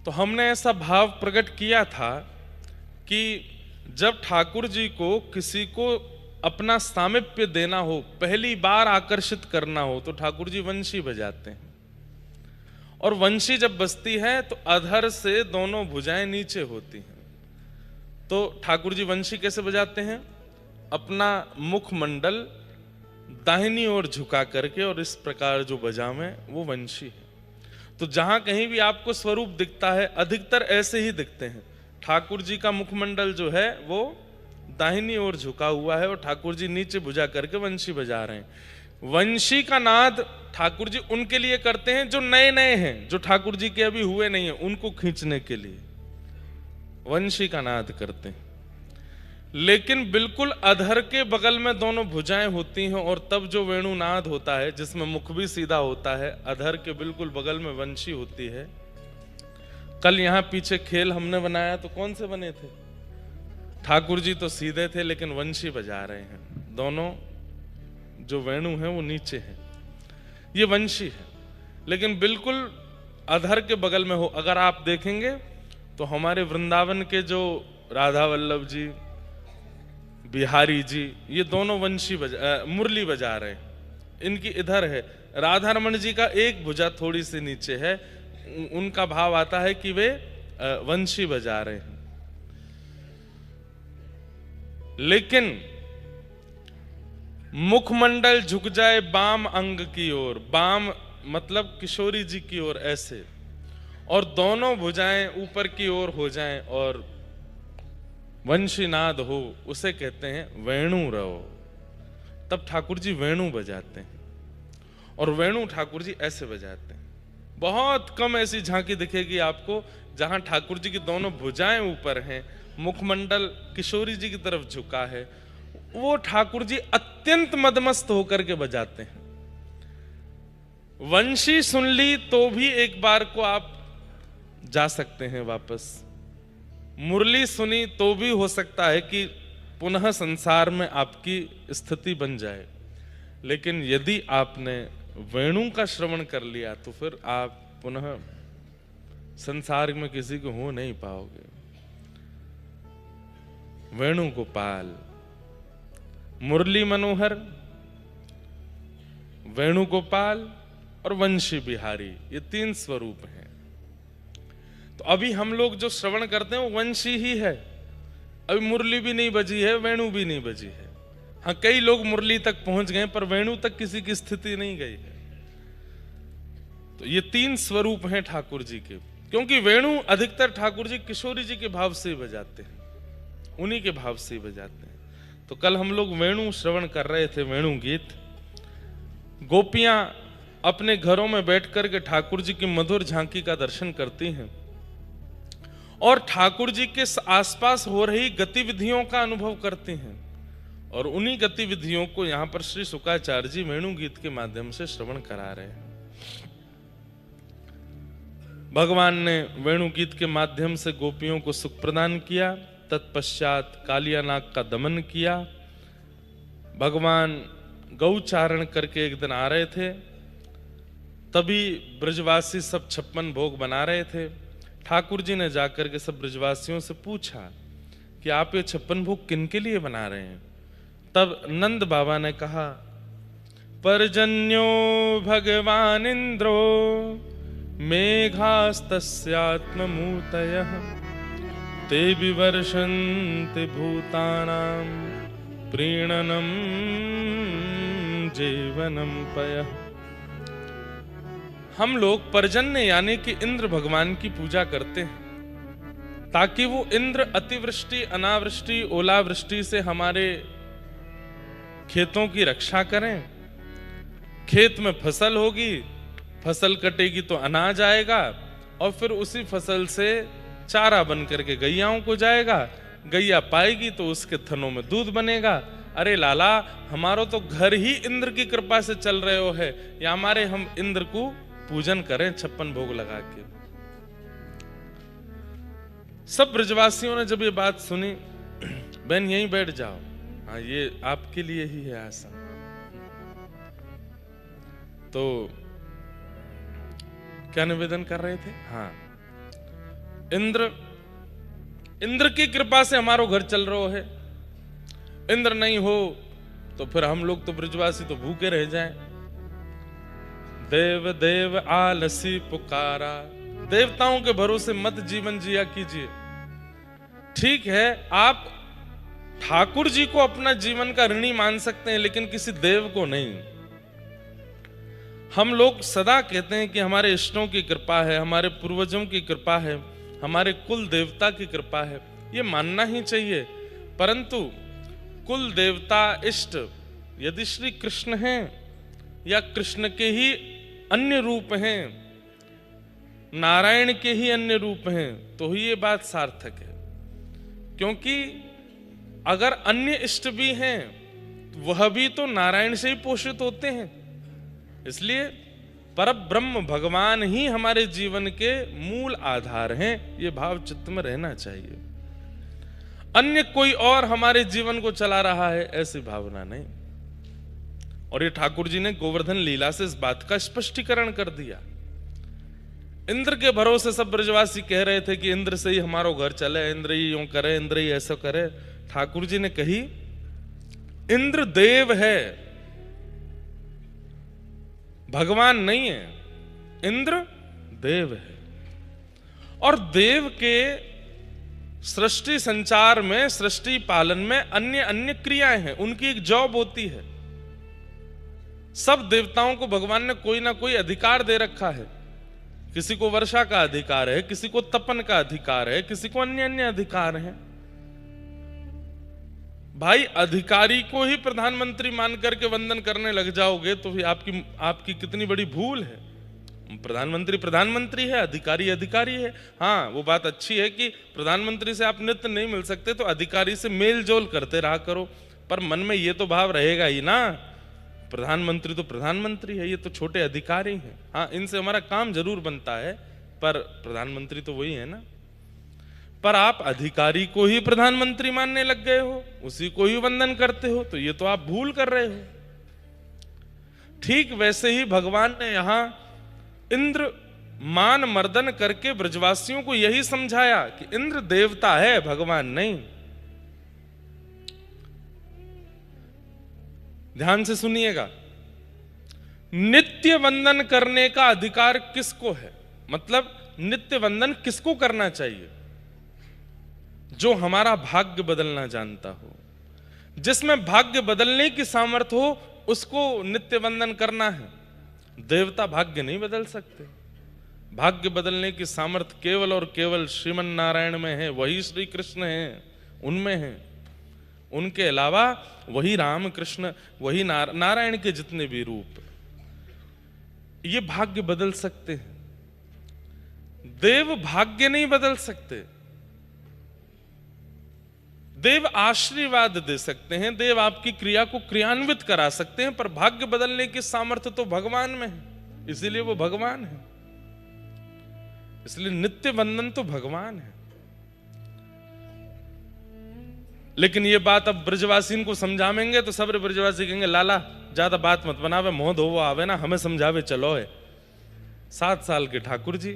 तो हमने ऐसा भाव प्रकट किया था कि जब ठाकुर जी को किसी को अपना सामीप्य देना हो, पहली बार आकर्षित करना हो, तो ठाकुर जी वंशी बजाते हैं। और वंशी जब बजती है तो अधर से दोनों भुजाएं नीचे होती हैं। तो ठाकुर जी वंशी कैसे बजाते हैं? अपना मुखमंडल दाहिनी ओर झुका करके, और इस प्रकार जो बजावे वो वंशी है। तो जहां कहीं भी आपको स्वरूप दिखता है, अधिकतर ऐसे ही दिखते हैं। ठाकुर जी का मुखमंडल जो है वो दाहिनी ओर झुका हुआ है और ठाकुर जी नीचे भुजा करके वंशी बजा रहे हैं। वंशी का नाद ठाकुर जी उनके लिए करते हैं जो नए नए हैं, जो ठाकुर जी के अभी हुए नहीं है, उनको खींचने के लिए वंशी का नाद करते हैं। लेकिन बिल्कुल अधर के बगल में दोनों भुजाएं होती हैं, और तब जो वेणुनाद होता है जिसमें मुख भी सीधा होता है, अधर के बिल्कुल बगल में वंशी होती है। कल यहां पीछे खेल हमने बनाया तो कौन से बने थे? ठाकुर जी तो सीधे थे लेकिन वंशी बजा रहे हैं, दोनों जो वेणु हैं वो नीचे हैं, ये वंशी है। लेकिन बिल्कुल अधर के बगल में हो, अगर आप देखेंगे तो हमारे वृंदावन के जो राधा वल्लभ जी, बिहारी जी, ये दोनों वंशी मुरली बजा रहे हैं। इनकी इधर है। राधा रमन जी का एक भुजा थोड़ी सी नीचे है, उनका भाव आता है कि वे वंशी बजा रहे हैं। लेकिन मुखमंडल झुक जाए बाम अंग की ओर, बाम मतलब किशोरी जी की ओर ऐसे, और दोनों भुजाएं ऊपर की ओर हो जाएं और वंशीनाद हो, उसे कहते हैं वेणु रहो। तब ठाकुर जी वेणु बजाते हैं, और वेणु ठाकुर जी ऐसे बजाते हैं। बहुत कम ऐसी झांकी दिखेगी आपको जहां ठाकुर जी की दोनों भुजाएं ऊपर हैं, मुखमंडल किशोरी जी की तरफ झुका है, वो ठाकुर जी अत्यंत मदमस्त होकर के बजाते हैं। वंशी सुन ली तो भी एक बार को आप जा सकते हैं वापस, मुरली सुनी तो भी हो सकता है कि पुनः संसार में आपकी स्थिति बन जाए। लेकिन यदि आपने वेणु का श्रवण कर लिया तो फिर आप पुनः संसार में किसी को हो नहीं पाओगे। वेणु गोपाल, मुरली मनोहर, वेणु गोपाल और वंशी बिहारी, ये तीन स्वरूप हैं। तो अभी हम लोग जो श्रवण करते हैं वो वंशी ही है। अभी मुरली भी नहीं बजी है, वेणु भी नहीं बजी है। हाँ, कई लोग मुरली तक पहुंच गए पर वेणु तक किसी की स्थिति नहीं गई है। तो ये तीन स्वरूप हैं ठाकुर जी के, क्योंकि वेणु अधिकतर ठाकुर जी किशोरी जी के भाव से ही बजाते हैं, उन्हीं के भाव से ही बजाते हैं। तो कल हम लोग वेणु श्रवण कर रहे थे, वेणु गीत। गोपियां अपने घरों में बैठ कर के ठाकुर जी की मधुर झांकी का दर्शन करती हैं और ठाकुर जी के आसपास हो रही गतिविधियों का अनुभव करती हैं, और उन्हीं गतिविधियों को यहां पर श्री शुकाचार्य जी वेणु गीत के माध्यम से श्रवण करा रहे हैं। भगवान ने वेणु गीत के माध्यम से गोपियों को सुख प्रदान किया, तत्पश्चात कालिया नाग का दमन किया। भगवान गौचारण करके एक दिन आ रहे थे, तभी ब्रजवासी सब 56 भोग बना रहे थे। ठाकुर जी ने जाकर के सब ब्रजवासियों से पूछा कि आप ये 56 भोग किन के लिए बना रहे हैं? तब नंद बाबा ने कहा, पर्जन्यो भगवान इंद्रो मेघास्तस्यात्ममूर्तयः ते विवर्षन्ति भूतानां प्रीणनं जीवनं पयः। हम लोग पर्जन्य यानी कि इंद्र भगवान की पूजा करते हैं ताकि वो इंद्र अतिवृष्टि, अनावृष्टि, ओलावृष्टि से हमारे खेतों की रक्षा करें। खेत में फसल होगी, फसल कटेगी तो अनाज आएगा, और फिर उसी फसल से चारा बन करके गैयाओं को जाएगा, गैया पाएगी तो उसके थनों में दूध बनेगा। अरे लाला, हमारो तो घर ही इंद्र की कृपा से चल रहे हो है, या हमारे हम इंद्र को पूजन करें 56 भोग लगा के। सब ब्रजवासियों ने जब ये बात सुनी, बहन यहीं बैठ जाओ, हाँ ये आपके लिए ही है आसन। तो क्या निवेदन कर रहे थे? हाँ, इंद्र की कृपा से हमारो घर चल रहा है। इंद्र नहीं हो तो फिर हम लोग तो ब्रजवासी तो भूखे रह जाएं। देव देव आलसी पुकारा, देवताओं के भरोसे मत जीवन जिया कीजिए। ठीक है, आप ठाकुर जी को अपना जीवन का ऋणी मान सकते हैं, लेकिन किसी देव को नहीं। हम लोग सदा कहते हैं कि हमारे इष्टों की कृपा है, हमारे पूर्वजों की कृपा है, हमारे कुल देवता की कृपा है, ये मानना ही चाहिए। परंतु कुल देवता इष्ट यदि श्री कृष्ण हैं या कृष्ण के ही अन्य रूप हैं, नारायण के ही अन्य रूप हैं, तो ही ये बात सार्थक है। क्योंकि अगर अन्य इष्ट भी हैं, वह भी तो नारायण से ही पोषित होते हैं। इसलिए परब्रह्म भगवान ही हमारे जीवन के मूल आधार हैं, ये भाव चित्त में रहना चाहिए। अन्य कोई और हमारे जीवन को चला रहा है, ऐसी भावना नहीं। और ये ठाकुर जी ने गोवर्धन लीला से इस बात का स्पष्टीकरण कर दिया। इंद्र के भरोसे सब ब्रजवासी कह रहे थे कि इंद्र से ही हमारो घर चले, इंद्र ही यूं करे, इंद्र ही ऐसा करे। ठाकुर जी ने कही इंद्र देव है, भगवान नहीं है। इंद्र देव है, और देव के सृष्टि संचार में, सृष्टि पालन में अन्य अन्य क्रियाएं हैं, उनकी एक जॉब होती है। सब देवताओं को भगवान ने कोई ना कोई अधिकार दे रखा है। किसी को वर्षा का अधिकार है, किसी को तपन का अधिकार है, किसी को अन्य अन्य अधिकार है। भाई, अधिकारी को ही प्रधानमंत्री मान करके वंदन करने लग जाओगे तो भी आपकी कितनी बड़ी भूल है। प्रधानमंत्री प्रधानमंत्री है, अधिकारी अधिकारी है। हाँ, वो बात अच्छी है कि प्रधानमंत्री से आप नित्य नहीं मिल सकते, तो अधिकारी से मेल जोल करते रहा करो, पर मन में ये तो भाव रहेगा ही ना, प्रधानमंत्री तो प्रधानमंत्री है, ये तो छोटे अधिकारी हैं। हाँ, इनसे हमारा काम जरूर बनता है, पर प्रधानमंत्री तो वही है ना। पर आप अधिकारी को ही प्रधानमंत्री मानने लग गए हो, उसी को ही वंदन करते हो, तो ये तो आप भूल कर रहे हो। ठीक वैसे ही भगवान ने यहां इंद्र मान मर्दन करके ब्रजवासियों को यही समझाया कि इंद्र देवता है, भगवान नहीं। ध्यान से सुनिएगा, नित्य वंदन करने का अधिकार किसको है? मतलब नित्य वंदन किसको करना चाहिए? जो हमारा भाग्य बदलना जानता हो, जिसमें भाग्य बदलने की सामर्थ्य हो, उसको नित्य वंदन करना है। देवता भाग्य नहीं बदल सकते। भाग्य बदलने की सामर्थ्य केवल और केवल श्रीमन नारायण में है, वही श्री कृष्ण है, उनमें है। उनके अलावा वही राम कृष्ण, वही नारायण के जितने भी रूप, ये भाग्य बदल सकते हैं। देव भाग्य नहीं बदल सकते। देव आशीर्वाद दे सकते हैं, देव आपकी क्रिया को क्रियान्वित करा सकते हैं, पर भाग्य बदलने की सामर्थ्य तो भगवान में है, इसीलिए वो भगवान है। इसलिए नित्य वंदन तो भगवान है। लेकिन ये बात अब ब्रजवासी को समझावेंगे तो सब ब्रजवासी कहेंगे लाला ज्यादा बात मत बनावे, मोह धोवो आवे ना, हमें समझावे चलो है। 7 साल के ठाकुर जी,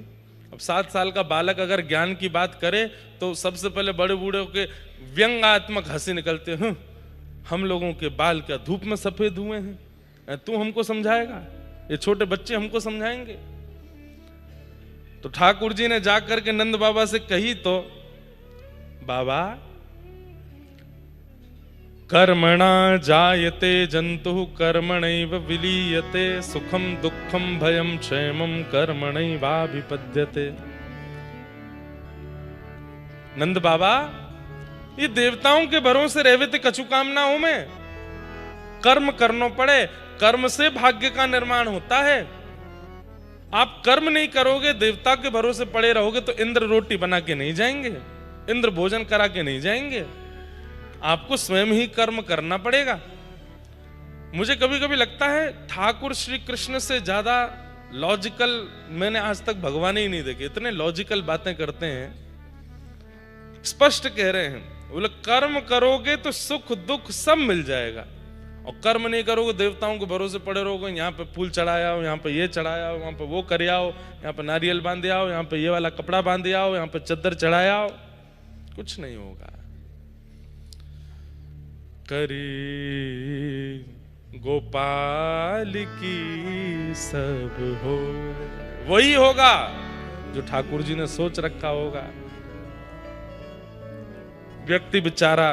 अब 7 साल का बालक अगर ज्ञान की बात करे तो सबसे पहले बड़े बूढ़े के व्यंग्यात्मक हंसी निकलते हैं। हम लोगों के बाल क्या धूप में सफेद हुए हैं, तू हमको समझाएगा? ये छोटे बच्चे हमको समझाएंगे? तो ठाकुर जी ने जाकर के नंद बाबा से कही तो, बाबा कर्मणा जायते जंतु कर्मणैव विलीयते, सुखम दुखम भयम क्षेमम कर्मणैवाभिपद्यते। नंद बाबा, ये देवताओं के भरोसे रहवे थे कछु कामनाओं में, कर्म करना पड़े, कर्म से भाग्य का निर्माण होता है। आप कर्म नहीं करोगे, देवता के भरोसे पड़े रहोगे तो इंद्र रोटी बना के नहीं जाएंगे, इंद्र भोजन करा के नहीं जाएंगे, आपको स्वयं ही कर्म करना पड़ेगा। मुझे कभी कभी लगता है ठाकुर श्री कृष्ण से ज्यादा लॉजिकल मैंने आज तक भगवान ही नहीं देखे। इतने लॉजिकल बातें करते हैं, स्पष्ट कह रहे हैं, बोले कर्म करोगे तो सुख दुख सब मिल जाएगा, और कर्म नहीं करोगे, देवताओं के भरोसे पड़े रहोगे, यहाँ पे फूल चढ़ाया हो, यहाँ पे ये चढ़ाया हो, वहां पे वो कर आओ, यहाँ पे नारियल बांधे आओ, यहाँ पे ये वाला कपड़ा बांधे आओ, यहाँ पे चद्दर चढ़ाया हो, कुछ नहीं होगा। करी गोपाल की सब हो, वही होगा जो ठाकुर जी ने सोच रखा होगा। व्यक्ति बेचारा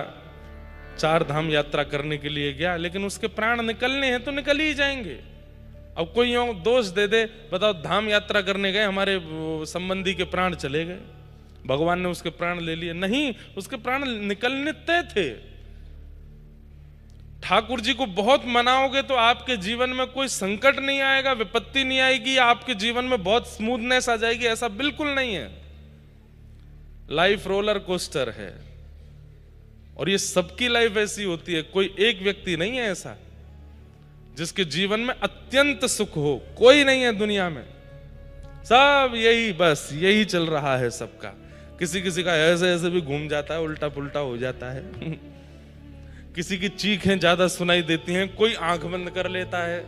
4 धाम यात्रा करने के लिए गया, लेकिन उसके प्राण निकलने हैं तो निकल ही जाएंगे। अब कोई यूं दोष दे दे, बताओ धाम यात्रा करने गए, हमारे संबंधी के प्राण चले गए, भगवान ने उसके प्राण ले लिए। नहीं, उसके प्राण निकलने तय थे। ठाकुर जी को बहुत मनाओगे तो आपके जीवन में कोई संकट नहीं आएगा, विपत्ति नहीं आएगी, आपके जीवन में बहुत स्मूथनेस आ जाएगी, ऐसा बिल्कुल नहीं है। लाइफ रोलर कोस्टर है, और ये सबकी लाइफ ऐसी होती है। कोई एक व्यक्ति नहीं है ऐसा जिसके जीवन में अत्यंत सुख हो, कोई नहीं है दुनिया में। सब यही, बस यही चल रहा है सबका। किसी किसी का ऐसे ऐसे भी घूम जाता है, उल्टा पुल्टा हो जाता है। किसी की चीखें ज्यादा सुनाई देती हैं, कोई आंख बंद कर लेता है।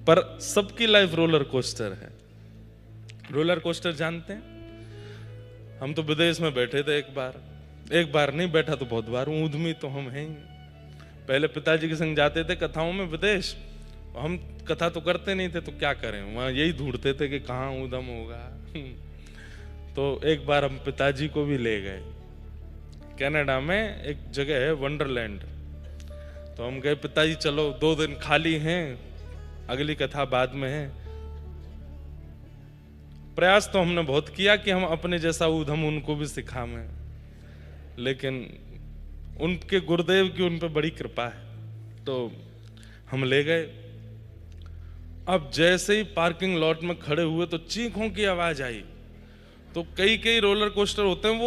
पर सबकी लाइफ रोलर कोस्टर है। रोलर कोस्टर जानते हैं? हम तो विदेश में बैठे थे एक बार नहीं बैठा तो बहुत बार, ऊधमी तो हम हैं ही। पहले पिताजी के संग जाते थे कथाओं में विदेश, हम कथा तो करते नहीं थे तो क्या करें, वहां यही ढूंढते थे कि कहाँ ऊधम होगा। तो एक बार हम पिताजी को भी ले गए। कनाडा में एक जगह है वंडरलैंड, तो हम गए, पिताजी चलो 2 दिन खाली हैं, अगली कथा बाद में है। प्रयास तो हमने बहुत किया कि हम अपने जैसा ऊधम उनको भी सिखाएं, लेकिन उनके गुरुदेव की उन पे बड़ी कृपा है, तो हम ले गए। अब जैसे ही पार्किंग लॉट में खड़े हुए तो चीखों की आवाज आई। तो कई रोलर कोस्टर होते हैं,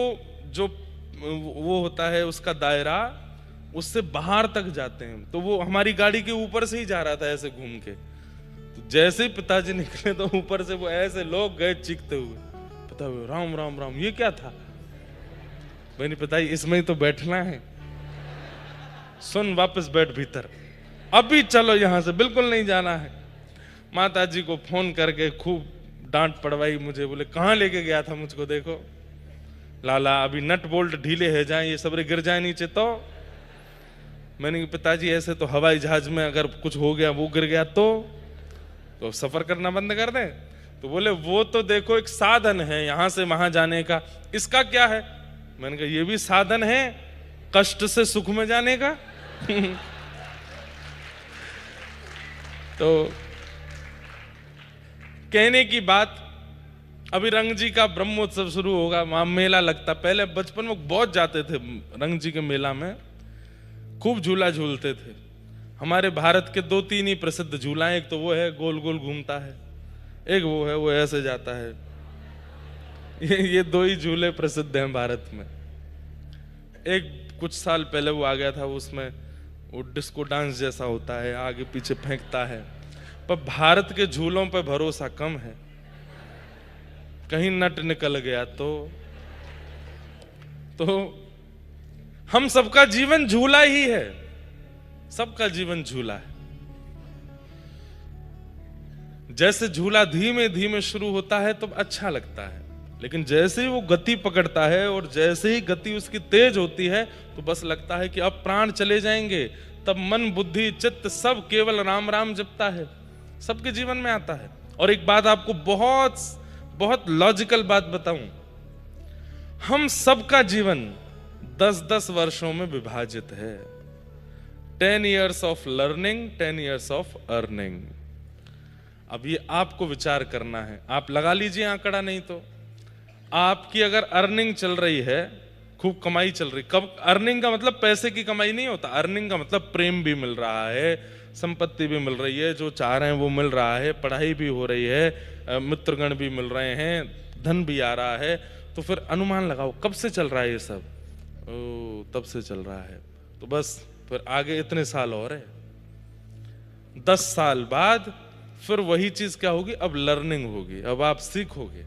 वो होता है उसका दायरा, उससे बाहर तक जाते हैं। तो वो हमारी गाड़ी के ऊपर से ही जा रहा था ऐसे घूम के। तो जैसे ही पिताजी निकले तो ऊपर से वो ऐसे लोग गए चीखते हुए, पता हुआ राम राम राम, ये क्या था? मैंने पिताजी इसमें ही तो बैठना है, सुन वापस बैठ भीतर, अभी चलो यहां से, बिल्कुल नहीं जाना है। माताजी को फोन करके खूब डांट पड़वाई मुझे, बोले कहाँ लेके गया था मुझको, देखो लाला अभी नट बोल्ट ढीले है जाए, ये सब गिर जाए नीचे तो। मैंने कहा पिताजी ऐसे तो हवाई जहाज में अगर कुछ हो गया, वो गिर गया तो सफर करना बंद कर दें। तो बोले वो तो देखो एक साधन है यहां से वहां जाने का, इसका क्या है? मैंने कहा ये भी साधन है कष्ट से सुख में जाने का। तो कहने की बात, अभी रंग जी का ब्रह्मोत्सव शुरू होगा, वहां मेला लगता। पहले बचपन में बहुत जाते थे रंग जी के मेला में, खूब झूला झूलते थे। हमारे भारत के 2-3 ही प्रसिद्ध झूला हैं, एक तो वो है गोल गोल घूमता है, एक वो है वो ऐसे जाता है। ये 2 ही झूले प्रसिद्ध हैं भारत में। एक कुछ साल पहले वो आ गया था, उसमें वो डिस्को डांस जैसा होता है, आगे पीछे फेंकता है। पर भारत के झूलों पे भरोसा कम है, कहीं नट निकल गया तो हम सबका जीवन झूला ही है, सबका जीवन झूला है। जैसे झूला धीमे धीमे शुरू होता है तो अच्छा लगता है, लेकिन जैसे ही वो गति पकड़ता है और जैसे ही गति उसकी तेज होती है तो बस लगता है कि अब प्राण चले जाएंगे। तब मन बुद्धि चित्त सब केवल राम राम जपता है, सबके जीवन में आता है। और एक बात आपको बहुत लॉजिकल बात बताऊं, हम सबका जीवन 10-10 वर्षों में विभाजित है। 10 years of learning, 10 years of earning. अब ये आपको विचार करना है, आप लगा लीजिए आंकड़ा, नहीं तो आपकी अगर अर्निंग चल रही है, खूब कमाई चल रही, कब अर्निंग का मतलब पैसे की कमाई नहीं होता, अर्निंग का मतलब प्रेम भी मिल रहा है, संपत्ति भी मिल रही है, जो चाह रहे हैं वो मिल रहा है, पढ़ाई भी हो रही है, मित्रगण भी मिल रहे हैं, धन भी आ रहा है, तो फिर अनुमान लगाओ कब से चल रहा है ये सब? तब से चल रहा है। तो बस फिर आगे इतने साल और है, 10 साल बाद फिर वही चीज क्या होगी? अब लर्निंग होगी, अब आप सीखोगे।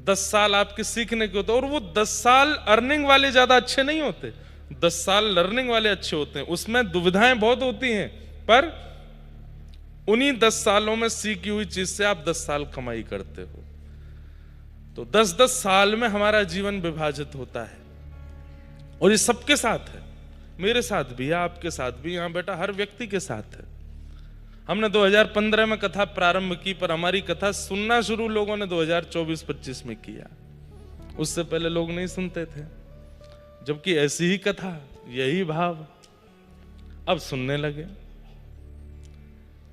10 साल आपके सीखने के होते, और वो 10 साल अर्निंग वाले ज्यादा अच्छे नहीं होते, 10 साल लर्निंग वाले अच्छे होते हैं, उसमें दुविधाएं बहुत होती हैं, पर उन्हीं 10 सालों में सीखी हुई चीज से आप 10 साल कमाई करते हो। तो 10-10 साल में हमारा जीवन विभाजित होता है, और ये सबके साथ है, मेरे साथ भी है, आपके साथ भी, यहां बेटा हर व्यक्ति के साथ है। हमने 2015 में कथा प्रारंभ की, पर हमारी कथा सुनना शुरू लोगों ने 2024-25 में किया। उससे पहले लोग नहीं सुनते थे, जबकि ऐसी ही कथा, यही भाव अब सुनने लगे।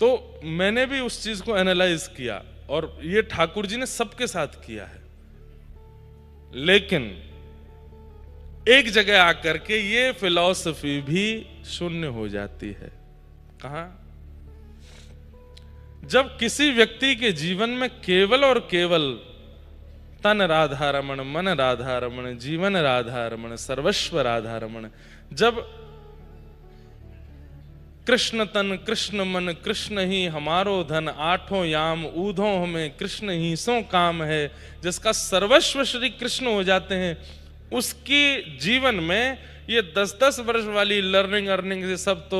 तो मैंने भी उस चीज को एनालाइज किया, और ये ठाकुर जी ने सबके साथ किया है। लेकिन एक जगह आकर के ये फिलॉसफी भी शून्य हो जाती है। कहां? जब किसी व्यक्ति के जीवन में केवल और केवल तन राधा रमण, मन राधा रमण, जीवन राधा रमण, सर्वस्व राधा रमण, जब कृष्ण तन कृष्ण मन कृष्ण ही हमारो धन, आठों याम ऊधों हमें कृष्ण ही सो काम है, जिसका सर्वस्व श्री कृष्ण हो जाते हैं, उसके जीवन में ये 10-10 वर्ष वाली लर्निंग अर्निंग से सब तो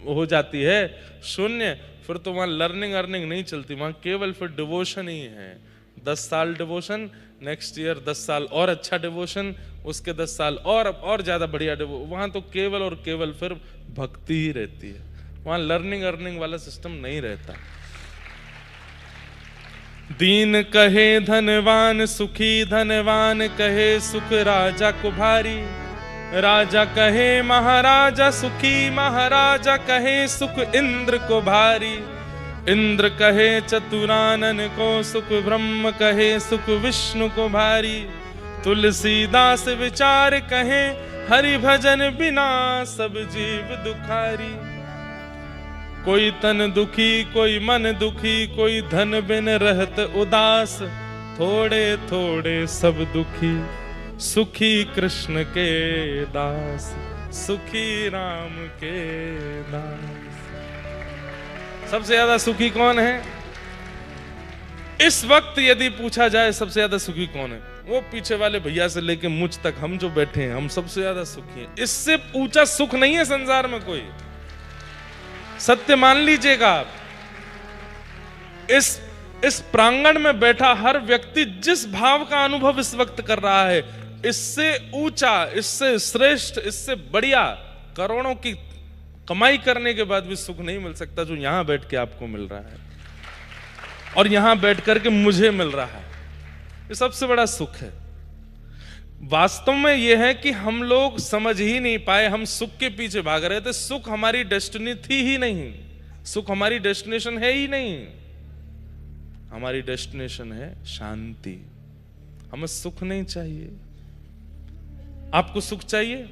हो जाती है शून्य। फिर तो वहां लर्निंग अर्निंग नहीं चलती, वहां केवल फिर डिवोशन ही है। 10 साल डिवोशन, नेक्स्ट ईयर 10 साल और अच्छा डिवोशन, उसके 10 साल और ज्यादा बढ़िया डिवोशन, वहां तो केवल और केवल फिर भक्ति ही रहती है, वहां लर्निंग अर्निंग वाला सिस्टम नहीं रहता। दीन कहे धनवान सुखी, धनवान कहे सुख राजा को भारी, राजा कहे महाराजा सुखी, महाराजा कहे सुख इंद्र को भारी, इंद्र कहे चतुरानन को सुख, ब्रह्म कहे सुख विष्णु को भारी, तुलसीदास विचार कहे हरि भजन बिना सब जीव दुखारी। कोई तन दुखी कोई मन दुखी, कोई धन बिन रहत उदास, थोड़े थोड़े सब दुखी, सुखी कृष्ण के दास, सुखी राम के दास। सबसे ज्यादा सुखी कौन है? इस वक्त यदि पूछा जाए सबसे ज्यादा सुखी कौन है, वो पीछे वाले भैया से लेके मुझ तक हम जो बैठे हैं, हम सबसे ज्यादा सुखी हैं। इससे ऊंचा सुख नहीं है संसार में कोई, सत्य मान लीजिएगा आप। इस प्रांगण में बैठा हर व्यक्ति जिस भाव का अनुभव इस वक्त कर रहा है, इससे ऊंचा, इससे श्रेष्ठ, इससे बढ़िया करोड़ों की कमाई करने के बाद भी सुख नहीं मिल सकता जो यहां बैठ के आपको मिल रहा है, और यहां बैठ करके मुझे मिल रहा है। ये सबसे बड़ा सुख है। वास्तव में यह है कि हम लोग समझ ही नहीं पाए, हम सुख के पीछे भाग रहे थे। सुख हमारी डेस्टिनी थी ही नहीं, सुख हमारी डेस्टिनेशन है ही नहीं। हमारी डेस्टिनेशन है शांति। हमें सुख नहीं चाहिए। आपको सुख चाहिए?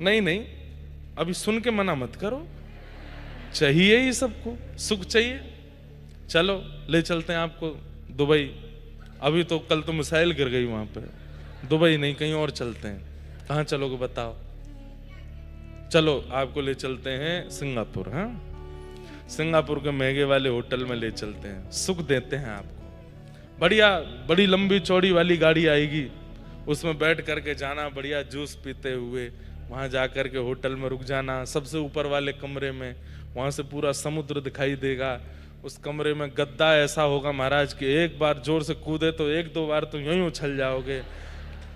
नहीं नहीं, अभी सुन के मना मत करो, चाहिए ही सबको, सुख चाहिए। चलो ले चलते हैं आपको दुबई। अभी तो कल तो मिसाइल गिर गई वहां पे। दुबई नहीं, कहीं और चलते हैं। कहां चलोगे बताओ? चलो आपको ले चलते हैं सिंगापुर। हाँ, सिंगापुर के महंगे वाले होटल में ले चलते हैं, सुख देते हैं आपको। बढ़िया बड़ी लंबी चौड़ी वाली गाड़ी आएगी, उसमें बैठ करके जाना, बढ़िया जूस पीते हुए वहां जाकर के होटल में रुक जाना, सबसे ऊपर वाले कमरे में। वहां से पूरा समुद्र दिखाई देगा। उस कमरे में गद्दा ऐसा होगा महाराज कि एक बार जोर से कूदे तो 1-2 बार तो यूं ही उछल जाओगे।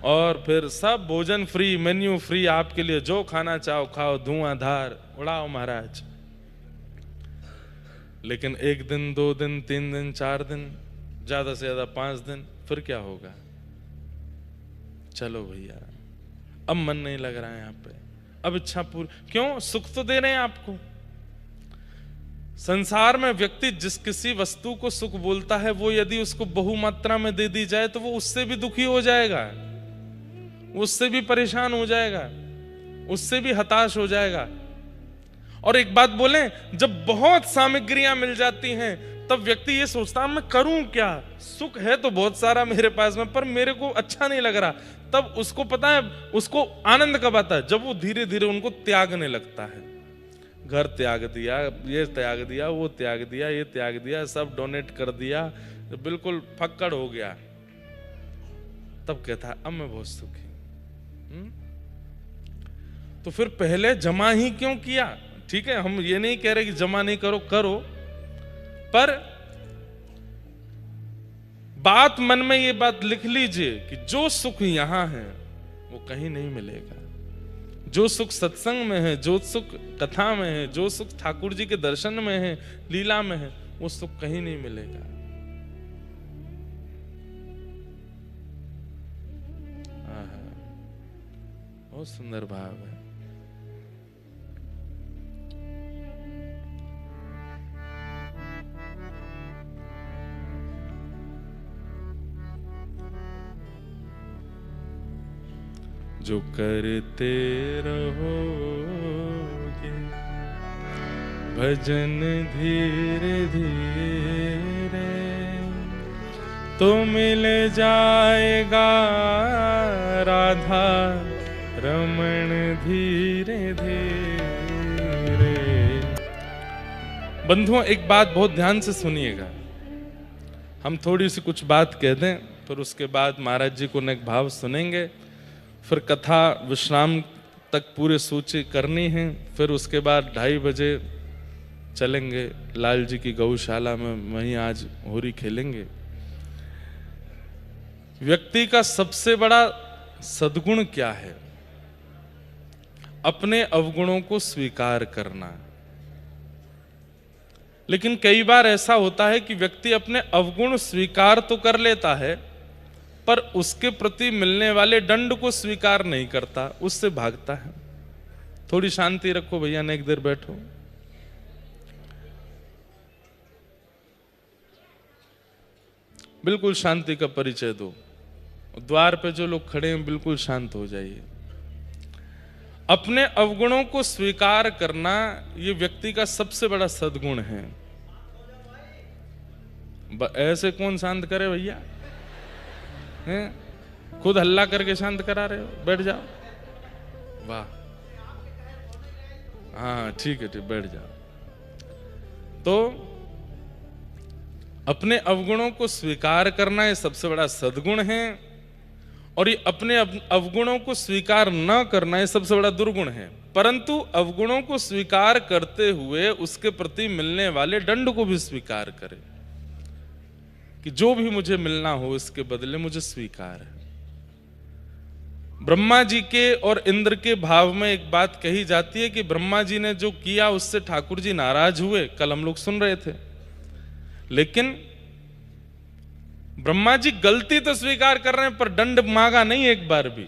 और फिर सब भोजन फ्री, मेन्यू फ्री आपके लिए, जो खाना चाहो खाओ, धुआंधार उड़ाओ महाराज। लेकिन 1 दिन 2 दिन 3 दिन 4 दिन, ज्यादा से ज्यादा 5 दिन, फिर क्या होगा? चलो भैया अब मन नहीं लग रहा है यहाँ पे, अब इच्छा पूरी। क्यों? सुख तो दे रहे हैं आपको। संसार में व्यक्ति जिस किसी वस्तु को सुख बोलता है, वो यदि उसको बहुमात्रा में दे दी जाए तो वो उससे भी दुखी हो जाएगा, उससे भी परेशान हो जाएगा, उससे भी हताश हो जाएगा। और एक बात बोलें, जब बहुत सामग्रियां मिल जाती हैं तब व्यक्ति ये सोचता है मैं करूं क्या, सुख है तो बहुत सारा मेरे पास में, पर मेरे को अच्छा नहीं लग रहा। तब उसको पता है, उसको आनंद कब आता है? जब वो धीरे धीरे उनको त्यागने लगता है। घर त्याग दिया, ये त्याग दिया, वो त्याग दिया, ये त्याग दिया, सब डोनेट कर दिया, बिल्कुल फक्कड़ हो गया। तब कहता है अब मैं बहुत सुखी। तो फिर पहले जमा ही क्यों किया? ठीक है, हम ये नहीं कह रहे कि जमा नहीं करो, करो, पर बात मन में ये बात लिख लीजिए कि जो सुख यहां है वो कहीं नहीं मिलेगा। जो सुख सत्संग में है, जो सुख कथा में है, जो सुख ठाकुर जी के दर्शन में है, लीला में है, वो सुख कहीं नहीं मिलेगा। बहुत सुंदर भाव है। जो करते रहोगे भजन धीरे धीरे तो मिल जाएगा राधा रमण धीरे धीरे। बंधुओं, एक बात बहुत ध्यान से सुनिएगा। हम थोड़ी सी कुछ बात कह दें, फिर उसके बाद महाराज जी को नेक भाव सुनेंगे, फिर कथा विश्राम तक पूरे सूची करनी है, फिर उसके बाद 2:30 बजे चलेंगे लाल जी की गौशाला में, वहीं आज होरी खेलेंगे। व्यक्ति का सबसे बड़ा सद्गुण क्या है? अपने अवगुणों को स्वीकार करना। लेकिन कई बार ऐसा होता है कि व्यक्ति अपने अवगुण स्वीकार तो कर लेता है, पर उसके प्रति मिलने वाले दंड को स्वीकार नहीं करता, उससे भागता है। थोड़ी शांति रखो भैया, ने एक देर बैठो। बिल्कुल शांति का परिचय दो। द्वार पे जो लोग खड़े हैं बिल्कुल शांत हो जाइए। अपने अवगुणों को स्वीकार करना ये व्यक्ति का सबसे बड़ा सद्गुण है। ऐसे कौन शांत करे भैया? हैं? खुद हल्ला करके शांत करा रहे हो, बैठ जाओ। वाह, हाँ ठीक है, ठीक, बैठ जाओ। तो अपने अवगुणों को स्वीकार करना ये सबसे बड़ा सद्गुण है, और ये अपने अवगुणों को स्वीकार न करना ये सबसे बड़ा दुर्गुण है। परंतु अवगुणों को स्वीकार करते हुए उसके प्रति मिलने वाले दंड को भी स्वीकार करे कि जो भी मुझे मिलना हो इसके बदले मुझे स्वीकार है। ब्रह्मा जी के और इंद्र के भाव में एक बात कही जाती है कि ब्रह्मा जी ने जो किया उससे ठाकुर जी नाराज हुए, कल हम लोग सुन रहे थे। लेकिन ब्रह्मा जी गलती तो स्वीकार कर रहे हैं पर दंड मांगा नहीं एक बार भी।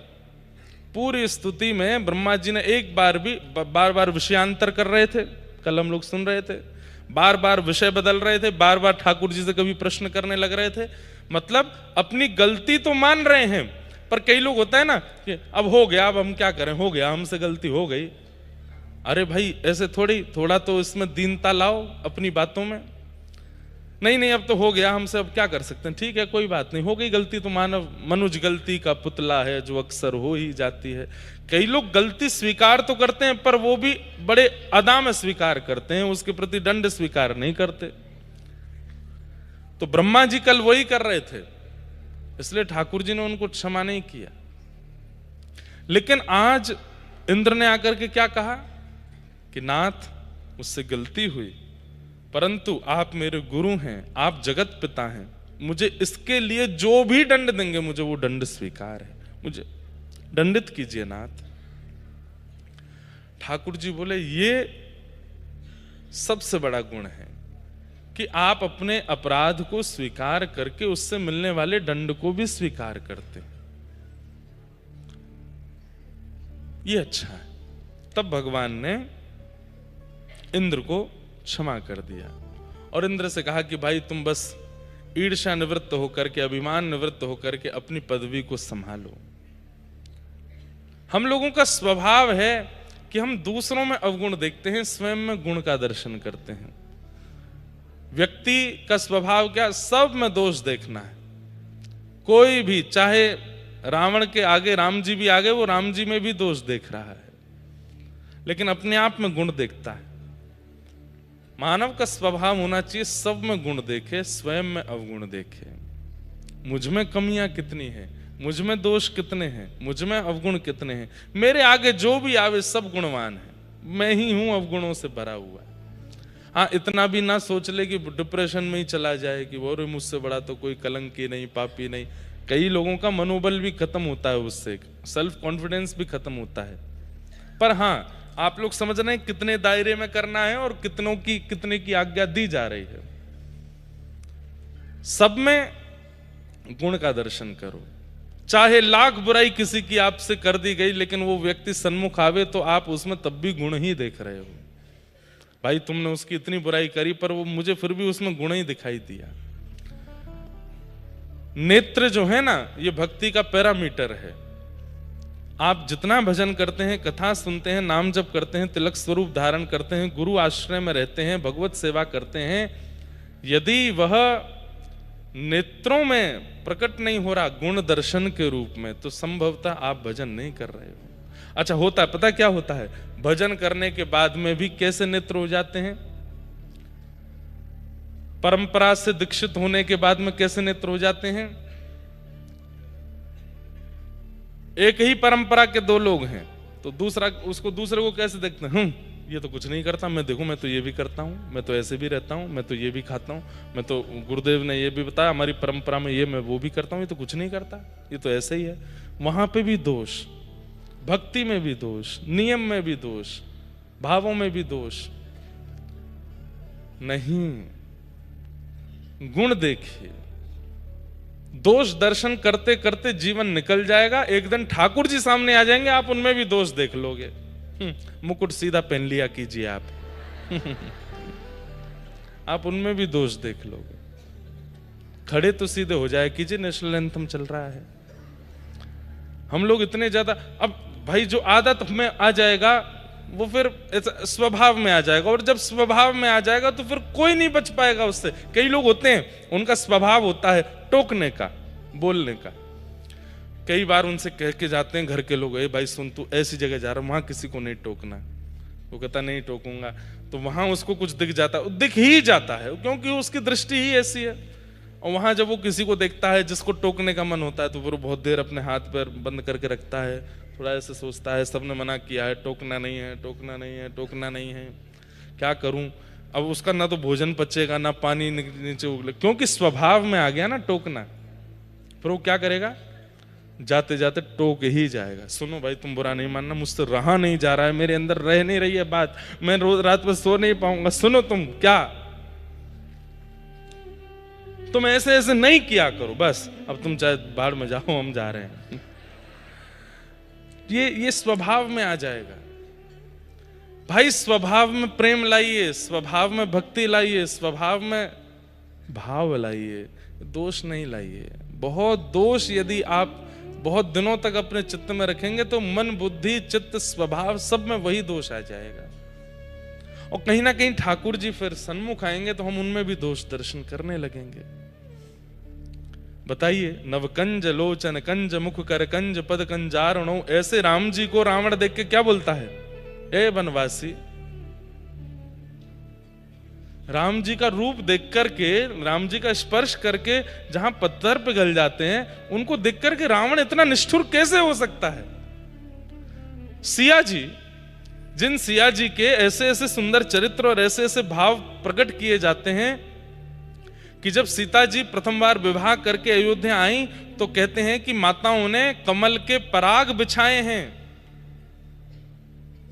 पूरी स्तुति में ब्रह्मा जी ने एक बार भी, बार बार विषयांतर कर रहे थे, कल हम लोग सुन रहे थे, बार बार विषय बदल रहे थे, बार बार ठाकुर जी से कभी प्रश्न करने लग रहे थे। मतलब अपनी गलती तो मान रहे हैं, पर कई लोग होता है ना कि अब हो गया, अब हम क्या करें, हो गया, हमसे गलती हो गई। अरे भाई ऐसे थोड़ी, थोड़ा तो इसमें दीनता लाओ अपनी बातों में। नहीं नहीं अब तो हो गया हमसे, अब क्या कर सकते हैं, ठीक है कोई बात नहीं, हो गई गलती तो मानव मनुष्य गलती का पुतला है जो अक्सर हो ही जाती है। कई लोग गलती स्वीकार तो करते हैं पर वो भी बड़े अदा में स्वीकार करते हैं, उसके प्रति दंड स्वीकार नहीं करते। तो ब्रह्मा जी कल वही कर रहे थे, इसलिए ठाकुर जी ने उनको क्षमा नहीं किया। लेकिन आज इंद्र ने आकर के क्या कहा कि नाथ मुझसे गलती हुई, परंतु आप मेरे गुरु हैं, आप जगत पिता हैं, मुझे इसके लिए जो भी दंड देंगे मुझे वो दंड स्वीकार है, मुझे दंडित कीजिए नाथ। ठाकुर जी बोले ये सबसे बड़ा गुण है कि आप अपने अपराध को स्वीकार करके उससे मिलने वाले दंड को भी स्वीकार करते हैं, ये अच्छा है। तब भगवान ने इंद्र को क्षमा कर दिया और इंद्र से कहा कि भाई तुम बस ईर्ष्या निवृत्त होकर के, अभिमान निवृत्त होकर के अपनी पदवी को संभालो। हम लोगों का स्वभाव है कि हम दूसरों में अवगुण देखते हैं, स्वयं में गुण का दर्शन करते हैं। व्यक्ति का स्वभाव क्या, सब में दोष देखना है। कोई भी, चाहे रावण के आगे राम जी भी आगे, वो राम जी में भी दोष देख रहा है, लेकिन अपने आप में गुण देखता है। मानव का स्वभाव होना चाहिए सब में गुण देखे, स्वयं में अवगुण देखे। मुझ में कमियां कितनी है, मुझ में दोष कितने हैं, मुझ में अवगुण कितने हैं, मेरे आगे जो भी आवे सब गुणवान है, मैं ही हूं अवगुणों से भरा हुआ। हाँ, इतना भी ना सोच ले कि डिप्रेशन में ही चला जाए कि वो मुझसे बड़ा तो कोई कलंकी नहीं, पापी नहीं। कई लोगों का मनोबल भी खत्म होता है उससे, सेल्फ कॉन्फिडेंस भी खत्म होता है। पर हाँ, आप लोग समझ रहे हैं कितने दायरे में करना है और कितने की आज्ञा दी जा रही है। सब में गुण का दर्शन करो, चाहे लाख बुराई किसी की आपसे कर दी गई, लेकिन वो व्यक्ति सन्मुख आवे तो आप उसमें तब भी गुण ही देख रहे हो। भाई तुमने उसकी इतनी बुराई करी पर वो मुझे फिर भी उसमें गुण ही दिखाई दिया। नेत्र जो है ना, ये भक्ति का पैरामीटर है। आप जितना भजन करते हैं, कथा सुनते हैं, नाम जप करते हैं, तिलक स्वरूप धारण करते हैं, गुरु आश्रय में रहते हैं, भगवत सेवा करते हैं, यदि वह नेत्रों में प्रकट नहीं हो रहा गुण दर्शन के रूप में, तो संभवतः आप भजन नहीं कर रहे हो। अच्छा, होता है, पता क्या होता है, भजन करने के बाद में भी कैसे नेत्र हो जाते हैं, परंपरा से दीक्षित होने के बाद में कैसे नेत्र हो जाते हैं। एक ही परंपरा के दो लोग हैं, तो दूसरे को कैसे देखते हैं, ये तो कुछ नहीं करता, मैं देखूं, मैं तो ये भी करता हूं, मैं तो ऐसे भी रहता हूं, मैं तो ये भी खाता हूं, मैं तो गुरुदेव ने ये भी बताया, हमारी परंपरा में ये, मैं वो भी करता हूं, ये तो कुछ नहीं करता, ये तो ऐसे ही है। वहां पे भी दोष, भक्ति में भी दोष, नियम में भी दोष, भावों में भी दोष नहीं। गुण देखिए, दोष दर्शन करते करते जीवन निकल जाएगा, एक दिन ठाकुर जी सामने आ जाएंगे, आप उनमें भी दोष देख लोगे। मुकुट सीधा पहन लिया कीजिए आप आप उनमें भी दोष देख लोगे। खड़े तो सीधे हो जाए कीजिए, नेशनल एंथम चल रहा है। हम लोग इतने ज्यादा, अब भाई जो आदत में आ जाएगा वो फिर स्वभाव में आ जाएगा, और जब स्वभाव में आ जाएगा तो फिर कोई नहीं बच पाएगा उससे। कई लोग होते हैं, उनका स्वभाव होता है टोकने का, बोलने का। कई बार उनसे कह के जाते हैं घर के लोग, ए भाई सुन, तू ऐसी जगह जा रहा, वहां किसी को नहीं टोकना। वो कहता नहीं टोकूंगा, तो वहां उसको कुछ दिख जाता है, दिख ही जाता है, क्योंकि उसकी दृष्टि ही ऐसी है। और वहां जब वो किसी को देखता है जिसको टोकने का मन होता है, तो वो बहुत देर अपने हाथ पैर बंद करके रखता है, थोड़ा ऐसे सोचता है, सबने मना किया है, टोकना नहीं है, टोकना नहीं है, टोकना नहीं है, क्या करूं। अब उसका ना तो भोजन पचेगा, ना पानी नीचे उगले, क्योंकि स्वभाव में आ गया ना टोकना। फिर वो क्या करेगा, जाते जाते टोक ही जाएगा। सुनो भाई, तुम बुरा नहीं मानना, मुझसे रहा नहीं जा रहा है, मेरे अंदर रह नहीं रही है बात, मैं रोज रात में सो नहीं पाऊंगा। सुनो तुम, क्या तुम ऐसे ऐसे नहीं किया करो, बस अब तुम चाहे बाढ़ में जाओ, हम जा रहे हैं। ये स्वभाव में आ जाएगा। भाई स्वभाव में प्रेम लाइए, स्वभाव में भक्ति लाइए, स्वभाव में भाव लाइए, दोष नहीं लाइए। बहुत दोष यदि आप बहुत दिनों तक अपने चित्त में रखेंगे तो मन, बुद्धि, चित्त, स्वभाव सब में वही दोष आ जाएगा। और कहीं ना कहीं ठाकुर जी फिर सन्मुख आएंगे तो हम उनमें भी दोष दर्शन करने लगेंगे। बताइए, नवकंज लोचन कंज मुख कर कंज पद कंजारणो, ऐसे राम जी को रावण देख के क्या बोलता है, ए वनवासी। राम जी का रूप देख करके, राम जी का स्पर्श करके जहां पत्थर पिघल जाते हैं, उनको देख करके रावण इतना निष्ठुर कैसे हो सकता है। सिया जी, जिन सिया जी के ऐसे ऐसे सुंदर चरित्र और ऐसे ऐसे भाव प्रकट किए जाते हैं कि जब सीता जी प्रथम बार विवाह करके अयोध्या आई तो कहते हैं कि माताओं ने कमल के पराग बिछाए हैं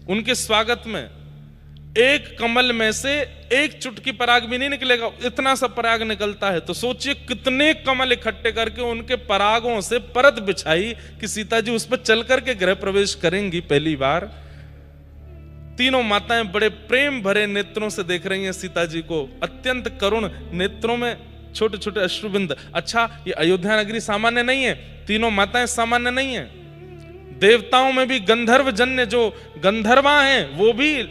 उनके स्वागत में। एक कमल में से एक चुटकी पराग भी नहीं निकलेगा, इतना सा पराग निकलता है। तो सोचिए कितने कमल इकट्ठे करके उनके परागों से परत बिछाई कि सीता जी उस पर चल करके गृह प्रवेश करेंगी पहली बार। तीनों माताएं बड़े प्रेम भरे नेत्रों से देख रही हैं सीता जी को, अत्यंत करुण नेत्रों में छोटे छोटे अश्रुबिंद। अच्छा, ये अयोध्या नगरी सामान्य नहीं है, तीनों माताएं सामान्य नहीं है। देवताओं में भी गंधर्व जन्य जो गंधर्वा हैं वो भी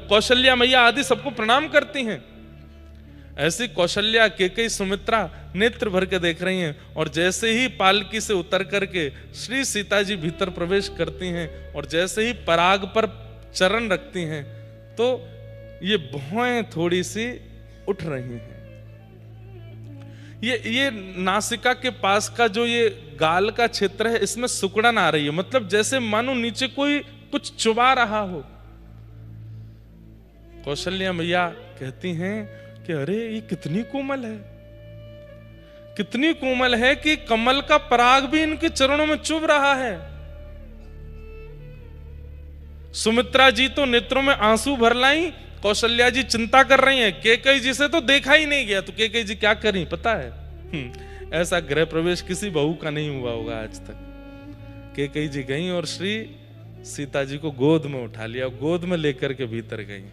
कौशल्या मैया आदि सबको प्रणाम करती हैं। ऐसी कौशल्या, केकई, सुमित्रा नेत्र भर के देख रही हैं। और जैसे ही पालकी से उतर करके श्री सीता जी भीतर प्रवेश करती हैं और जैसे ही पराग पर चरण रखती हैं तो ये भौएं थोड़ी सी उठ रही हैं। ये नासिका के पास का जो ये गाल का क्षेत्र है, इसमें सुकड़न आ रही है, मतलब जैसे मानो नीचे कोई कुछ चुबा रहा हो। कौशल्या मैया कहती हैं कि अरे ये कितनी कोमल है, कितनी कोमल है कि कमल का पराग भी इनके चरणों में चुभ रहा है। सुमित्रा जी तो नेत्रों में आंसू भर लाई, कौशल्या जी चिंता कर रही हैं, कैकेयी जी से तो देखा ही नहीं गया, तो कैकेयी जी क्या करी पता है? ऐसा गृह प्रवेश किसी बहू का नहीं हुआ होगा आज तक। कैकेयी जी गई और श्री सीता जी को गोद में उठा लिया, गोद में लेकर के भीतर गई।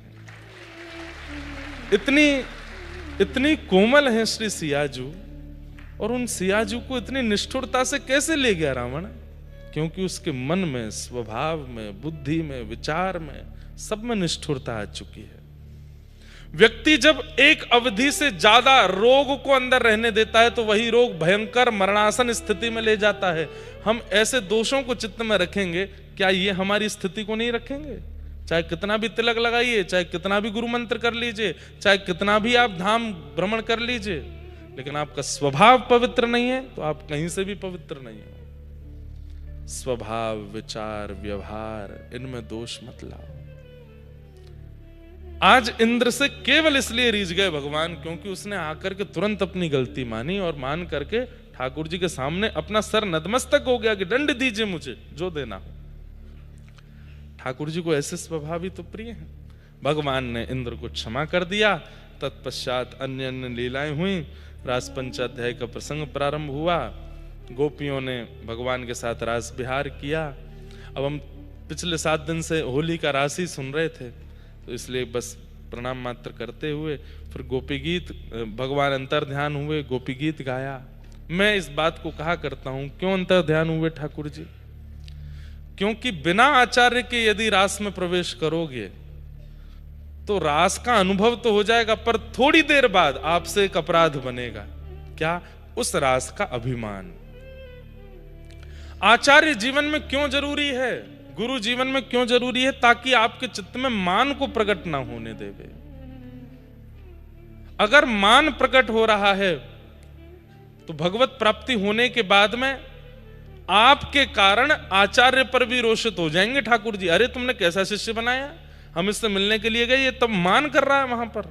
इतनी कोमल है श्री सियाजू, और उन सियाजू को इतनी निष्ठुरता से कैसे ले गया रावण? क्योंकि उसके मन में, स्वभाव में, बुद्धि में, विचार में, सब में निष्ठुरता आ चुकी है। व्यक्ति जब एक अवधि से ज्यादा रोग को अंदर रहने देता है तो वही रोग भयंकर मरणासन स्थिति में ले जाता है। हम ऐसे दोषों को चित्त में रखेंगे, क्या ये हमारी स्थिति को नहीं रखेंगे? चाहे कितना भी तिलक लगाइए, चाहे कितना भी गुरु मंत्र कर लीजिए, चाहे कितना भी आप धाम भ्रमण कर लीजिए, लेकिन आपका स्वभाव पवित्र नहीं है तो आप कहीं से भी पवित्र नहीं हो। स्वभाव, विचार, व्यवहार, इनमें दोष मत लाओ। आज इंद्र से केवल इसलिए रीझ गए भगवान क्योंकि उसने आकर के तुरंत अपनी गलती मानी और मान करके ठाकुर जी के सामने अपना सर नतमस्तक हो गया कि दंड दीजिए मुझे, जो देना हो। ठाकुर जी को ऐसे स्वभाव ही तो प्रिय हैं। भगवान ने इंद्र को क्षमा कर दिया। तत्पश्चात अन्य अन्य लीलाएं हुई। रास पंचाध्याय का प्रसंग प्रारंभ हुआ। गोपियों ने भगवान के साथ रास विहार किया। अब हम पिछले 7 दिन से होली का रास ही सुन रहे थे, तो इसलिए बस प्रणाम मात्र करते हुए फिर गोपी गीत, भगवान अंतर ध्यान हुए, गोपी गीत गाया। मैं इस बात को कहा करता हूं, क्यों अंतर ध्यान हुए ठाकुर जी? क्योंकि बिना आचार्य के यदि रास में प्रवेश करोगे तो रास का अनुभव तो हो जाएगा, पर थोड़ी देर बाद आपसे एक अपराध बनेगा। क्या? उस रास का अभिमान। आचार्य जीवन में क्यों जरूरी है, गुरु जीवन में क्यों जरूरी है? ताकि आपके चित्त में मान को प्रकट ना होने देवे। अगर मान प्रकट हो रहा है तो भगवत प्राप्ति होने के बाद में आपके कारण आचार्य पर भी रोषित हो जाएंगे। ठाकुर जी, अरे तुमने कैसा शिष्य बनाया, हम इससे मिलने के लिए गए, ये तब मान कर रहा है वहां पर।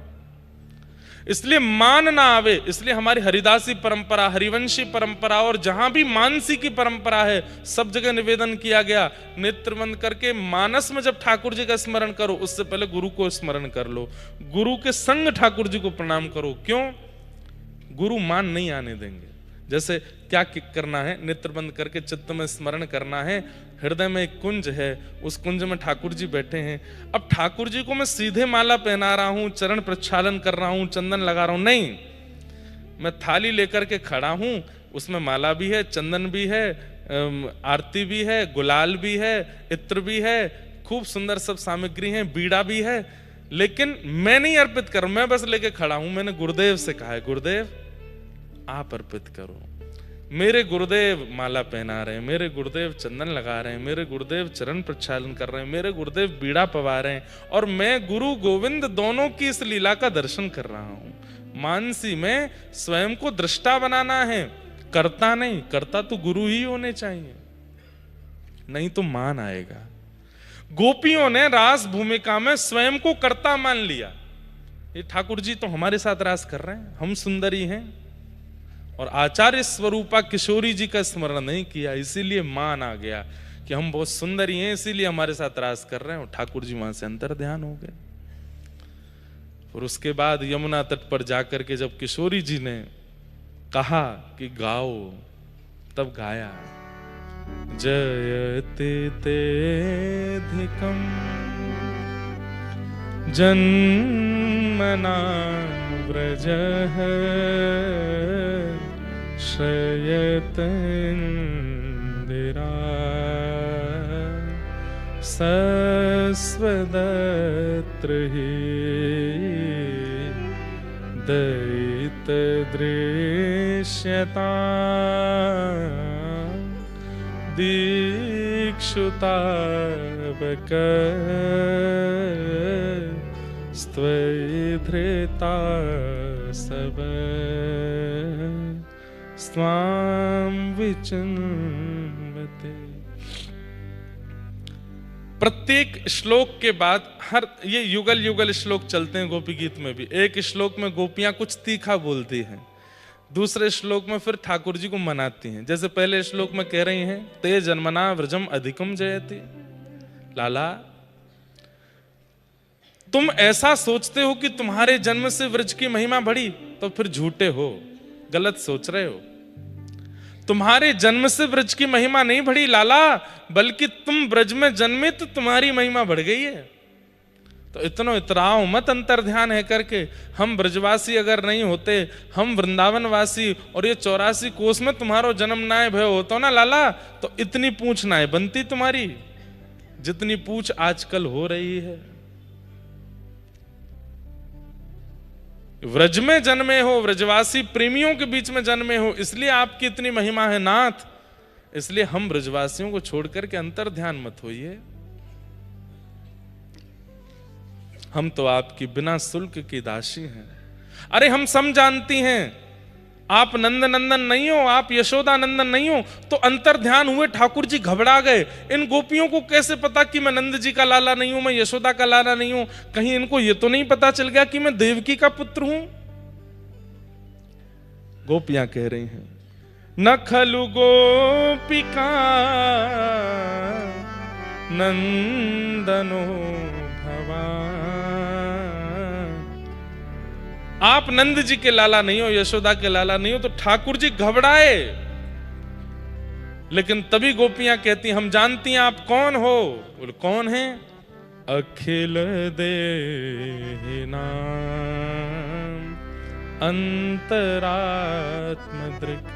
इसलिए मान ना आवे, इसलिए हमारी हरिदासी परंपरा, हरिवंशी परंपरा और जहां भी मानसी की परंपरा है, सब जगह निवेदन किया गया, नेत्र बंद करके मानस में जब ठाकुर जी का स्मरण करो, उससे पहले गुरु को स्मरण कर लो, गुरु के संग ठाकुर जी को प्रणाम करो। क्यों? गुरु मान नहीं आने देंगे। जैसे क्या करना है? नेत्र बंद करके चित्त में स्मरण करना है। हृदय में एक कुंज है, उस कुंज में ठाकुर जी बैठे हैं। अब ठाकुर जी को मैं सीधे माला पहना रहा हूं, चरण प्रक्षालन कर रहा हूं, चंदन लगा रहा हूं, नहीं। मैं थाली लेकर के खड़ा हूं, उसमें माला भी है, चंदन भी है, आरती भी है, गुलाल भी है, इत्र भी है, खूब सुंदर सब सामग्री है, बीड़ा भी है, लेकिन मैं नहीं अर्पित कर, मैं बस लेके खड़ा हूं। मैंने गुरुदेव से कहा है, गुरुदेव आप अर्पित करो। मेरे गुरुदेव माला पहना रहे हैं, मेरे गुरुदेव चंदन लगा रहे हैं, मेरे गुरुदेव चरण प्रक्षालन कर रहे हैं, मेरे गुरुदेव बीड़ा पवा रहे हैं, और मैं गुरु गोविंद दोनों की इस लीला का दर्शन कर रहा हूं। मानसी में स्वयं को दृष्टा बनाना है, कर्ता नहीं। कर्ता तो गुरु ही होने चाहिए, नहीं तो मान आएगा। गोपियों ने रास भूमिका में स्वयं को कर्ता मान लिया। ये ठाकुर जी तो हमारे साथ रास कर रहे हैं, हम सुंदरी हैं, और आचार्य स्वरूपा किशोरी जी का स्मरण नहीं किया, इसीलिए मान आ गया कि हम बहुत सुंदरी हैं, इसीलिए हमारे साथ रास कर रहे हैं। और ठाकुर जी वहां से अंतर ध्यान हो गए। और उसके बाद यमुना तट पर जाकर के जब किशोरी जी ने कहा कि गाओ, तब गाया, जयते तेधिकम जन्मना व्रजः श्रयत इंदिरा सस्वदत्र हि दयित दृश्यता दीक्षुतावक स्त्वयि धृता सब स्वाम विचिन्वते। प्रत्येक श्लोक के बाद ये युगल युगल श्लोक चलते हैं गोपी गीत में भी। एक श्लोक में गोपियां कुछ तीखा बोलती हैं, दूसरे श्लोक में फिर ठाकुर जी को मनाती हैं। जैसे पहले श्लोक में कह रही हैं, ते जन्मना व्रजम अधिकम जयते। लाला, तुम ऐसा सोचते हो कि तुम्हारे जन्म से व्रज की महिमा बढ़ी, तो फिर झूठे हो, गलत सोच रहे हो। तुम्हारे जन्म से व्रज की महिमा नहीं बढ़ी लाला, बल्कि तुम ब्रज में जन्मे तो तुम्हारी महिमा बढ़ गई है। तो इतनो इतराओ मत अंतर ध्यान है करके। हम ब्रजवासी अगर नहीं होते, हम वृंदावन वासी, और ये 84 कोस में तुम्हारो जन्म नाय भय होता ना लाला, तो इतनी पूछ नाय बनती तुम्हारी जितनी पूछ आजकल हो रही है। व्रज में जन्मे हो, व्रजवासी प्रेमियों के बीच में जन्मे हो, इसलिए आपकी इतनी महिमा है नाथ। इसलिए हम ब्रजवासियों को छोड़कर के अंतर ध्यान मत होइए। हम तो आपकी बिना शुल्क की दासी हैं। अरे हम सब जानती हैं आप नंद नंदन नहीं हो, आप यशोदा नंदन नहीं हो। तो अंतर ध्यान हुए ठाकुर जी घबरा गए। इन गोपियों को कैसे पता कि मैं नंद जी का लाला नहीं हूं, मैं यशोदा का लाला नहीं हूं? कहीं इनको ये तो नहीं पता चल गया कि मैं देवकी का पुत्र हूं? गोपियां कह रही हैं, न खलु गोपिका नंदनो भवान। आप नंद जी के लाला नहीं हो, यशोदा के लाला नहीं हो। तो ठाकुर जी घबराए, लेकिन तभी गोपियां कहती, हम जानती हैं आप कौन हो। बोले कौन है? अखिल देह नाम अंतरात्म दृक्।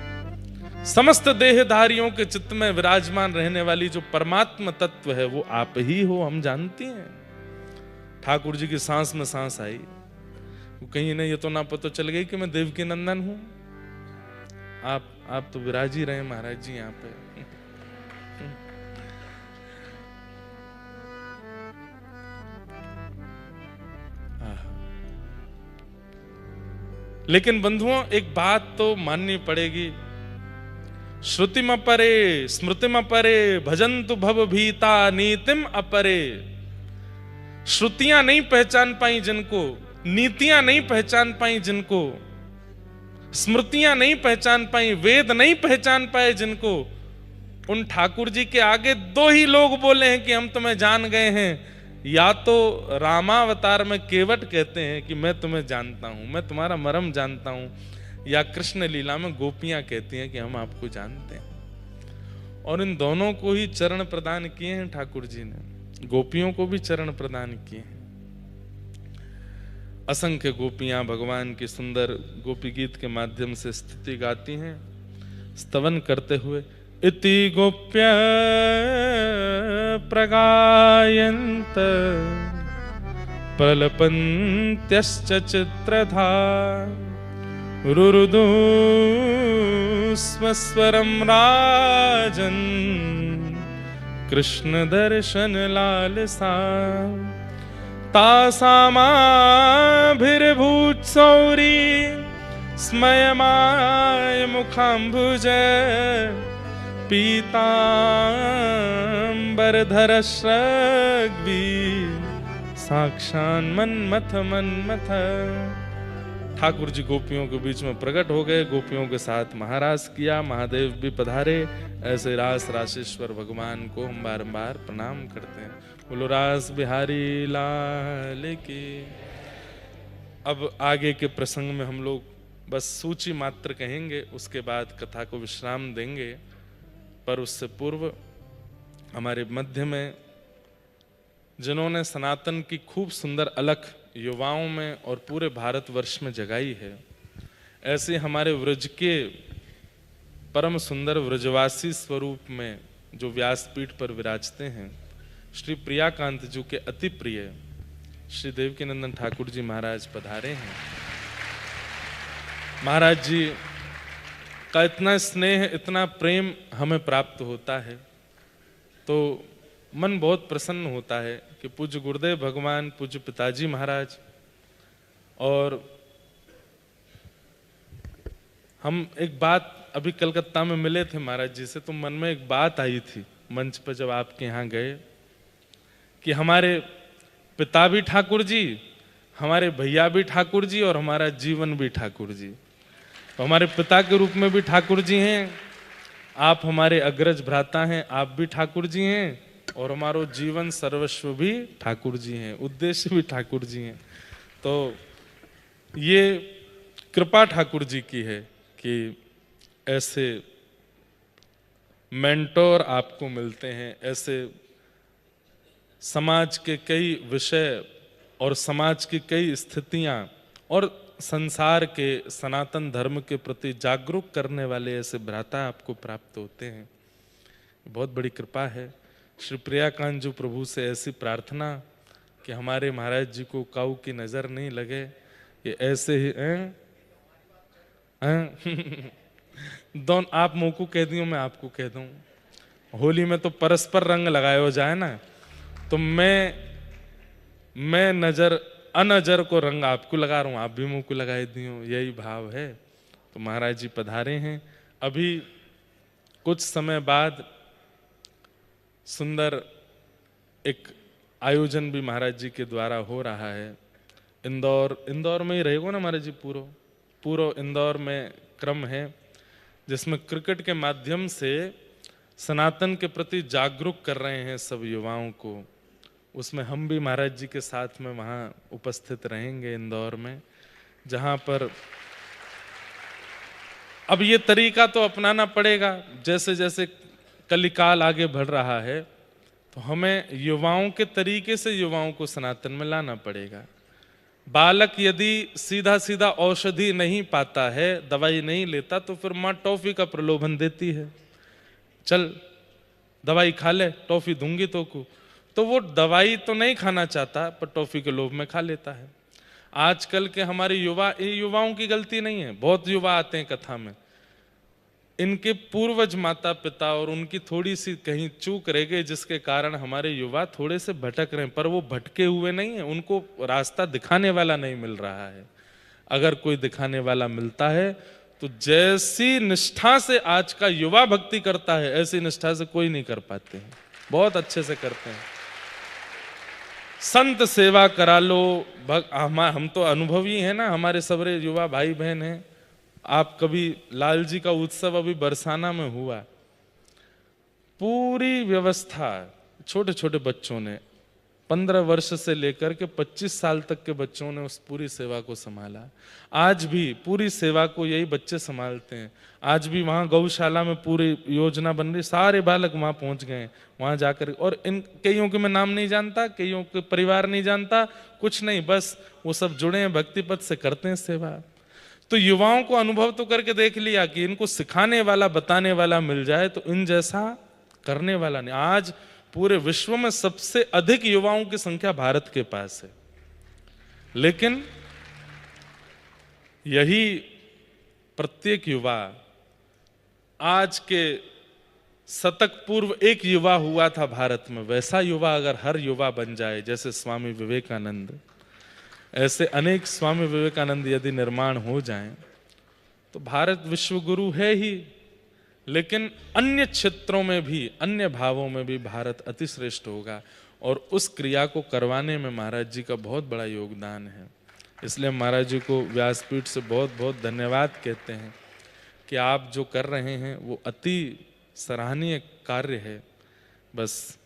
समस्त देहधारियों के चित्त में विराजमान रहने वाली जो परमात्मा तत्व है वो आप ही हो, हम जानती हैं। ठाकुर जी की सांस में सांस आई, कहीं नहीं ये तो ना पता चल गई कि मैं देवकी नंदन हूं। आप तो विराज ही रहे महाराज जी यहां पे। लेकिन बंधुओं, एक बात तो माननी पड़ेगी, श्रुतिम अपरे स्मृतिम अपरे भजन्तु भव भीता नीतिम अपरे। श्रुतियां नहीं पहचान पाई जिनको, नीतियां नहीं पहचान पाई जिनको, स्मृतियां नहीं पहचान पाई, वेद नहीं पहचान पाए जिनको, उन ठाकुर जी के आगे दो ही लोग बोले हैं कि हम तुम्हें जान गए हैं। या तो रामावतार में केवट कहते हैं कि मैं तुम्हें जानता हूं, मैं तुम्हारा मर्म जानता हूं, या कृष्ण लीला में गोपियां कहती हैं कि हम आपको जानते हैं। और इन दोनों को ही चरण प्रदान किए हैं ठाकुर जी ने, गोपियों को भी चरण प्रदान किए हैं। असंख्य गोपियां भगवान की सुंदर गोपी गीत के माध्यम से स्तुति गाती हैं, स्तवन करते हुए। इति गोप्य प्रगायन्त प्रलपन्त्यश्च चित्रधा रुरुदु स्वस्वरं राजन् कृष्ण दर्शन लालसा। तासामाभिर्भूत्सौरी स्मयमाय मुखाम्बुज पीताम्बरधरश्रग्वी साक्षान् मन्मथ मन्मथ। ठाकुर जी गोपियों के बीच में प्रकट हो गए, गोपियों के साथ महारास किया, महादेव भी पधारे। ऐसे रास रासेश्वर भगवान को हम बारंबार प्रणाम करते हैं। बोलो रास बिहारी लाल की। अब आगे के प्रसंग में हम लोग बस सूची मात्र कहेंगे, उसके बाद कथा को विश्राम देंगे। पर उससे पूर्व हमारे मध्य में जिन्होंने सनातन की खूब सुंदर अलख युवाओं में और पूरे भारतवर्ष में जगाई है, ऐसे हमारे व्रज के परम सुंदर व्रजवासी स्वरूप में जो व्यासपीठ पर विराजते हैं, श्री प्रियाकांत जी के अति प्रिय श्री देवकीनंदन ठाकुर जी महाराज पधारे हैं। महाराज जी का इतना स्नेह, इतना प्रेम हमें प्राप्त होता है तो मन बहुत प्रसन्न होता है कि पूज्य गुरुदेव भगवान, पूज्य पिताजी महाराज और हम एक बात अभी कलकत्ता में मिले थे महाराज जी से, तो मन में एक बात आई थी मंच पर जब आपके यहाँ गए, कि हमारे पिता भी ठाकुर जी, हमारे भैया भी ठाकुर जी, और हमारा जीवन भी ठाकुर जी। तो हमारे पिता के रूप में भी ठाकुर जी हैं, आप हमारे अग्रज भ्राता हैं, आप भी ठाकुर जी हैं, और हमारो जीवन सर्वस्व भी ठाकुर जी हैं, उद्देश्य भी ठाकुर जी हैं। तो ये कृपा ठाकुर जी की है कि ऐसे मेंटोर आपको मिलते हैं, ऐसे समाज के कई विषय और समाज की कई स्थितियां और संसार के सनातन धर्म के प्रति जागरूक करने वाले ऐसे भ्राता आपको प्राप्त होते हैं। बहुत बड़ी कृपा है। श्री प्रियाकांत जी प्रभु से ऐसी प्रार्थना कि हमारे महाराज जी को काऊ की नजर नहीं लगे, ये ऐसे ही दोनों आप मुँह को कह दियो, मैं आपको कह दूं, होली में तो परस्पर रंग लगाए हो जाए ना, तो मैं नजर अनजर को रंग आपको लगा रहा हूं, आप भी मुंह को लगाए दियो, यही भाव है। तो महाराज जी पधारे हैं। अभी कुछ समय बाद सुंदर एक आयोजन भी महाराज जी के द्वारा हो रहा है। इंदौर में ही रहेगा ना महाराज जी, पूरा इंदौर में क्रम है जिसमें क्रिकेट के माध्यम से सनातन के प्रति जागरूक कर रहे हैं सब युवाओं को। उसमें हम भी महाराज जी के साथ में वहाँ उपस्थित रहेंगे इंदौर में, जहाँ पर अब ये तरीका तो अपनाना पड़ेगा। जैसे जैसे कलिकाल आगे बढ़ रहा है तो हमें युवाओं के तरीके से युवाओं को सनातन में लाना पड़ेगा। बालक यदि सीधा सीधा औषधि नहीं पाता है, दवाई नहीं लेता, तो फिर माँ टॉफी का प्रलोभन देती है, चल दवाई खा ले, टॉफी दूंगी तो वो दवाई तो नहीं खाना चाहता पर टॉफी के लोभ में खा लेता है। आजकल के हमारे युवाओं की गलती नहीं है, बहुत युवा आते हैं कथा में, इनके पूर्वज माता पिता और उनकी थोड़ी सी कहीं चूक रह गई जिसके कारण हमारे युवा थोड़े से भटक रहे हैं, पर वो भटके हुए नहीं है, उनको रास्ता दिखाने वाला नहीं मिल रहा है। अगर कोई दिखाने वाला मिलता है तो जैसी निष्ठा से आज का युवा भक्ति करता है ऐसी निष्ठा से कोई नहीं कर पाते हैं, बहुत अच्छे से करते हैं। संत सेवा करा लो, हम तो अनुभवी हैं ना, हमारे सबरे युवा भाई बहन हैं। आप कभी लाल जी का उत्सव अभी बरसाना में हुआ, पूरी व्यवस्था छोटे छोटे बच्चों ने 15 वर्ष से लेकर के 25 साल तक के बच्चों ने उस पूरी सेवा को संभाला। आज भी पूरी सेवा को यही बच्चे संभालते हैं। आज भी वहाँ गौशाला में पूरी योजना बन रही, सारे बालक वहाँ पहुँच गए, वहाँ जाकर, और इन कईयों के मैं नाम नहीं जानता, कईयों के परिवार नहीं जानता, कुछ नहीं, बस वो सब जुड़े हैं भक्ति पथ से, करते हैं सेवा। तो युवाओं को अनुभव तो करके देख लिया कि इनको सिखाने वाला बताने वाला मिल जाए तो इन जैसा करने वाला नहीं। आज पूरे विश्व में सबसे अधिक युवाओं की संख्या भारत के पास है, लेकिन यही प्रत्येक युवा, आज के शतक पूर्व एक युवा हुआ था भारत में, वैसा युवा अगर हर युवा बन जाए, जैसे स्वामी विवेकानंद, ऐसे अनेक स्वामी विवेकानंद यदि निर्माण हो जाएं तो भारत विश्व गुरु है ही, लेकिन अन्य क्षेत्रों में भी, अन्य भावों में भी भारत अतिश्रेष्ठ होगा। और उस क्रिया को करवाने में महाराज जी का बहुत बड़ा योगदान है। इसलिए महाराज जी को व्यासपीठ से बहुत बहुत धन्यवाद कहते हैं कि आप जो कर रहे हैं वो अति सराहनीय कार्य है। बस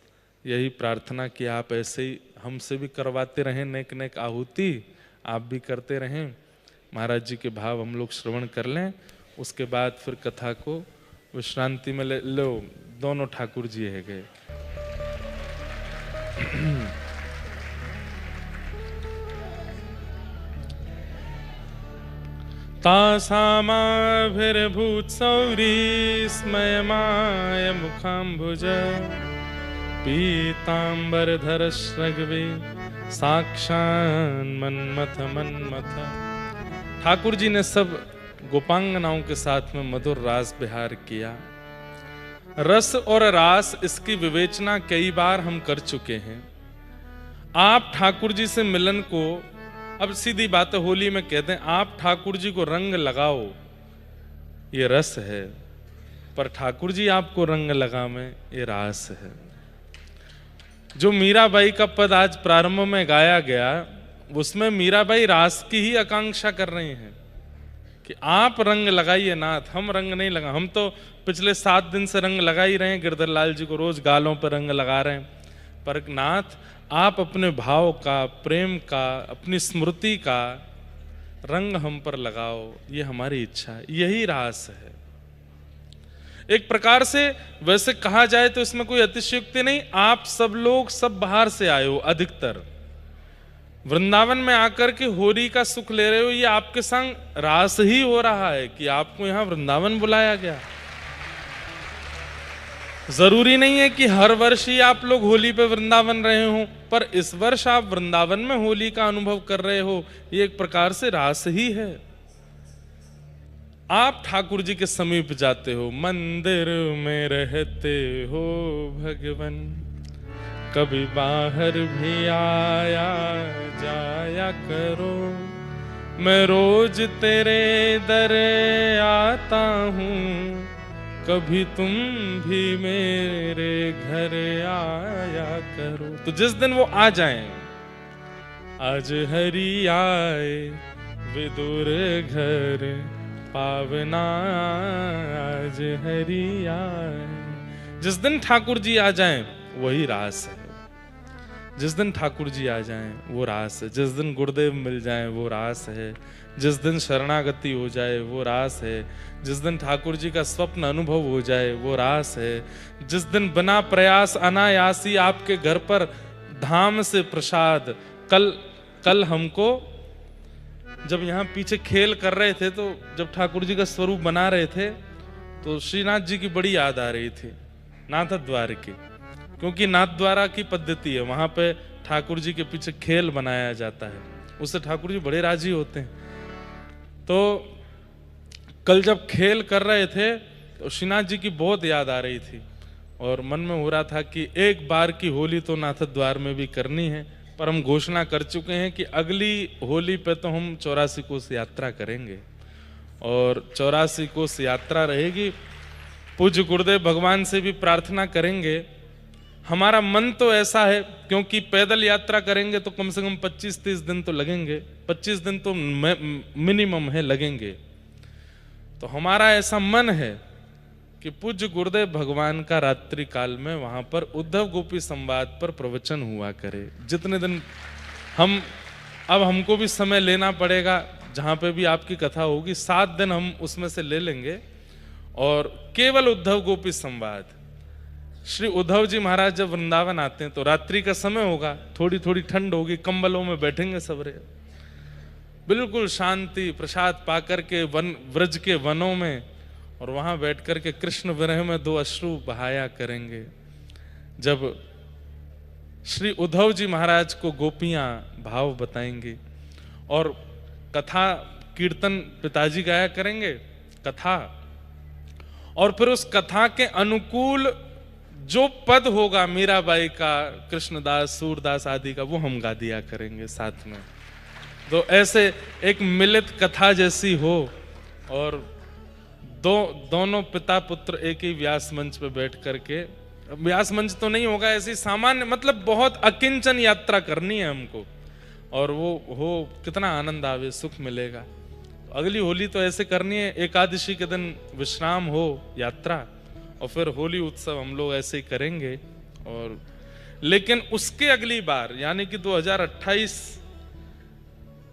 यही प्रार्थना कि आप ऐसे ही हमसे भी करवाते रहें, नेक नेक आहुति आप भी करते रहें। महाराज जी के भाव हम लोग श्रवण कर लें, उसके बाद फिर कथा को विश्रांति में ले लो। दोनों ठाकुर जी है गए। तासामाभिर्भूत सौरी स्मयमाय मुखाम्बुज पीतांबरधर श्रगवे साक्षान् मन्मथ। ठाकुर जी ने सब गोपांगनाओं के साथ में मधुर रास विहार किया। रस और रास इसकी विवेचना कई बार हम कर चुके हैं। आप ठाकुर जी से मिलन को, अब सीधी बात होली में कहते हैं आप ठाकुर जी को रंग लगाओ, ये रस है, पर ठाकुर जी आपको रंग लगावे ये रास है। जो मीराबाई का पद आज प्रारंभ में गाया गया, उसमें मीराबाई रास की ही आकांक्षा कर रही हैं कि आप रंग लगाइए नाथ, हम रंग नहीं लगा। हम तो पिछले 7 दिन से रंग लगा ही रहे हैं, गिरधर लाल जी को रोज गालों पर रंग लगा रहे हैं, पर नाथ आप अपने भाव का, प्रेम का, अपनी स्मृति का रंग हम पर लगाओ, ये हमारी इच्छा है, यही रास है। एक प्रकार से वैसे कहा जाए तो इसमें कोई अतिशयोक्ति नहीं। आप सब लोग सब बाहर से आए हो, अधिकतर वृंदावन में आकर के होली का सुख ले रहे हो, ये आपके संग रास ही हो रहा है कि आपको यहां वृंदावन बुलाया गया। जरूरी नहीं है कि हर वर्ष ही आप लोग होली पे वृंदावन रहे हो, पर इस वर्ष आप वृंदावन में होली का अनुभव कर रहे हो, ये एक प्रकार से रास ही है। आप ठाकुर जी के समीप जाते हो, मंदिर में रहते हो भगवन, कभी बाहर भी आया जाया करो, मैं रोज तेरे दर आता हूँ, कभी तुम भी मेरे घर आया करो। तो जिस दिन वो आ जाएं, आज हरि आए विदुर घर पावना, आज हरि आए, जिस दिन ठाकुर जी आ जाएं वही रास है। जिस दिन ठाकुर जी आ जाएं वो रास है, जिस दिन गुरुदेव मिल जाएं वो रास है, जिस दिन शरणागति हो जाए वो रास है, जिस दिन ठाकुर जी का स्वप्न अनुभव हो जाए वो रास है, जिस दिन बिना प्रयास अनायासी आपके घर पर धाम से प्रसाद। कल हमको जब यहाँ पीछे खेल कर रहे थे, तो जब ठाकुर जी का स्वरूप बना रहे थे, तो श्रीनाथ जी की बड़ी याद आ रही थी, नाथ द्वार की, क्योंकि नाथ द्वारा की पद्धति है, वहां पे ठाकुर जी के पीछे खेल बनाया जाता है, उससे ठाकुर जी बड़े राजी होते हैं। तो कल जब खेल कर रहे थे तो श्रीनाथ जी की बहुत याद आ रही थी, और मन में हो रहा था कि एक बार की होली तो नाथ द्वार में भी करनी है, पर हम घोषणा कर चुके हैं कि अगली होली पे तो हम 84 कोस यात्रा करेंगे, और 84 कोस यात्रा रहेगी। पूज्य गुरुदेव भगवान से भी प्रार्थना करेंगे। हमारा मन तो ऐसा है, क्योंकि पैदल यात्रा करेंगे तो कम से कम 25-30 दिन तो लगेंगे, 25 दिन तो मिनिमम है लगेंगे। तो हमारा ऐसा मन है कि पूज्य गुरुदेव भगवान का रात्रि काल में वहां पर उद्धव गोपी संवाद पर प्रवचन हुआ करे। जितने दिन अब हमको भी समय लेना पड़ेगा, जहां पे भी आपकी कथा होगी 7 दिन हम उसमें से ले लेंगे, और केवल उद्धव गोपी संवाद। श्री उद्धव जी महाराज जब वृंदावन आते हैं तो रात्रि का समय होगा, थोड़ी थोड़ी ठंड होगी, कंबलों में बैठेंगे सबरे, बिल्कुल शांति प्रसाद पाकर के व्रज के वनों में, और वहां बैठ कर के कृष्ण विरह में 2 अश्रु बहाया करेंगे। जब श्री उद्धव जी महाराज को गोपियां भाव बताएंगी, और कथा कीर्तन पिताजी गाया करेंगे कथा, और फिर उस कथा के अनुकूल जो पद होगा मीराबाई का, कृष्णदास, सूरदास आदि का, वो हम गा दिया करेंगे साथ में। तो ऐसे एक मिलित कथा जैसी हो, और दोनों पिता पुत्र एक ही व्यास मंच पे बैठ करके, व्यास मंच तो नहीं होगा, ऐसी सामान्य, मतलब बहुत अकिंचन यात्रा करनी है हमको, और वो हो कितना आनंद आवे, सुख मिलेगा। अगली होली तो ऐसे करनी है, एकादशी के दिन विश्राम हो यात्रा, और फिर होली उत्सव हम लोग ऐसे ही करेंगे। और लेकिन उसके अगली बार यानी कि 2028,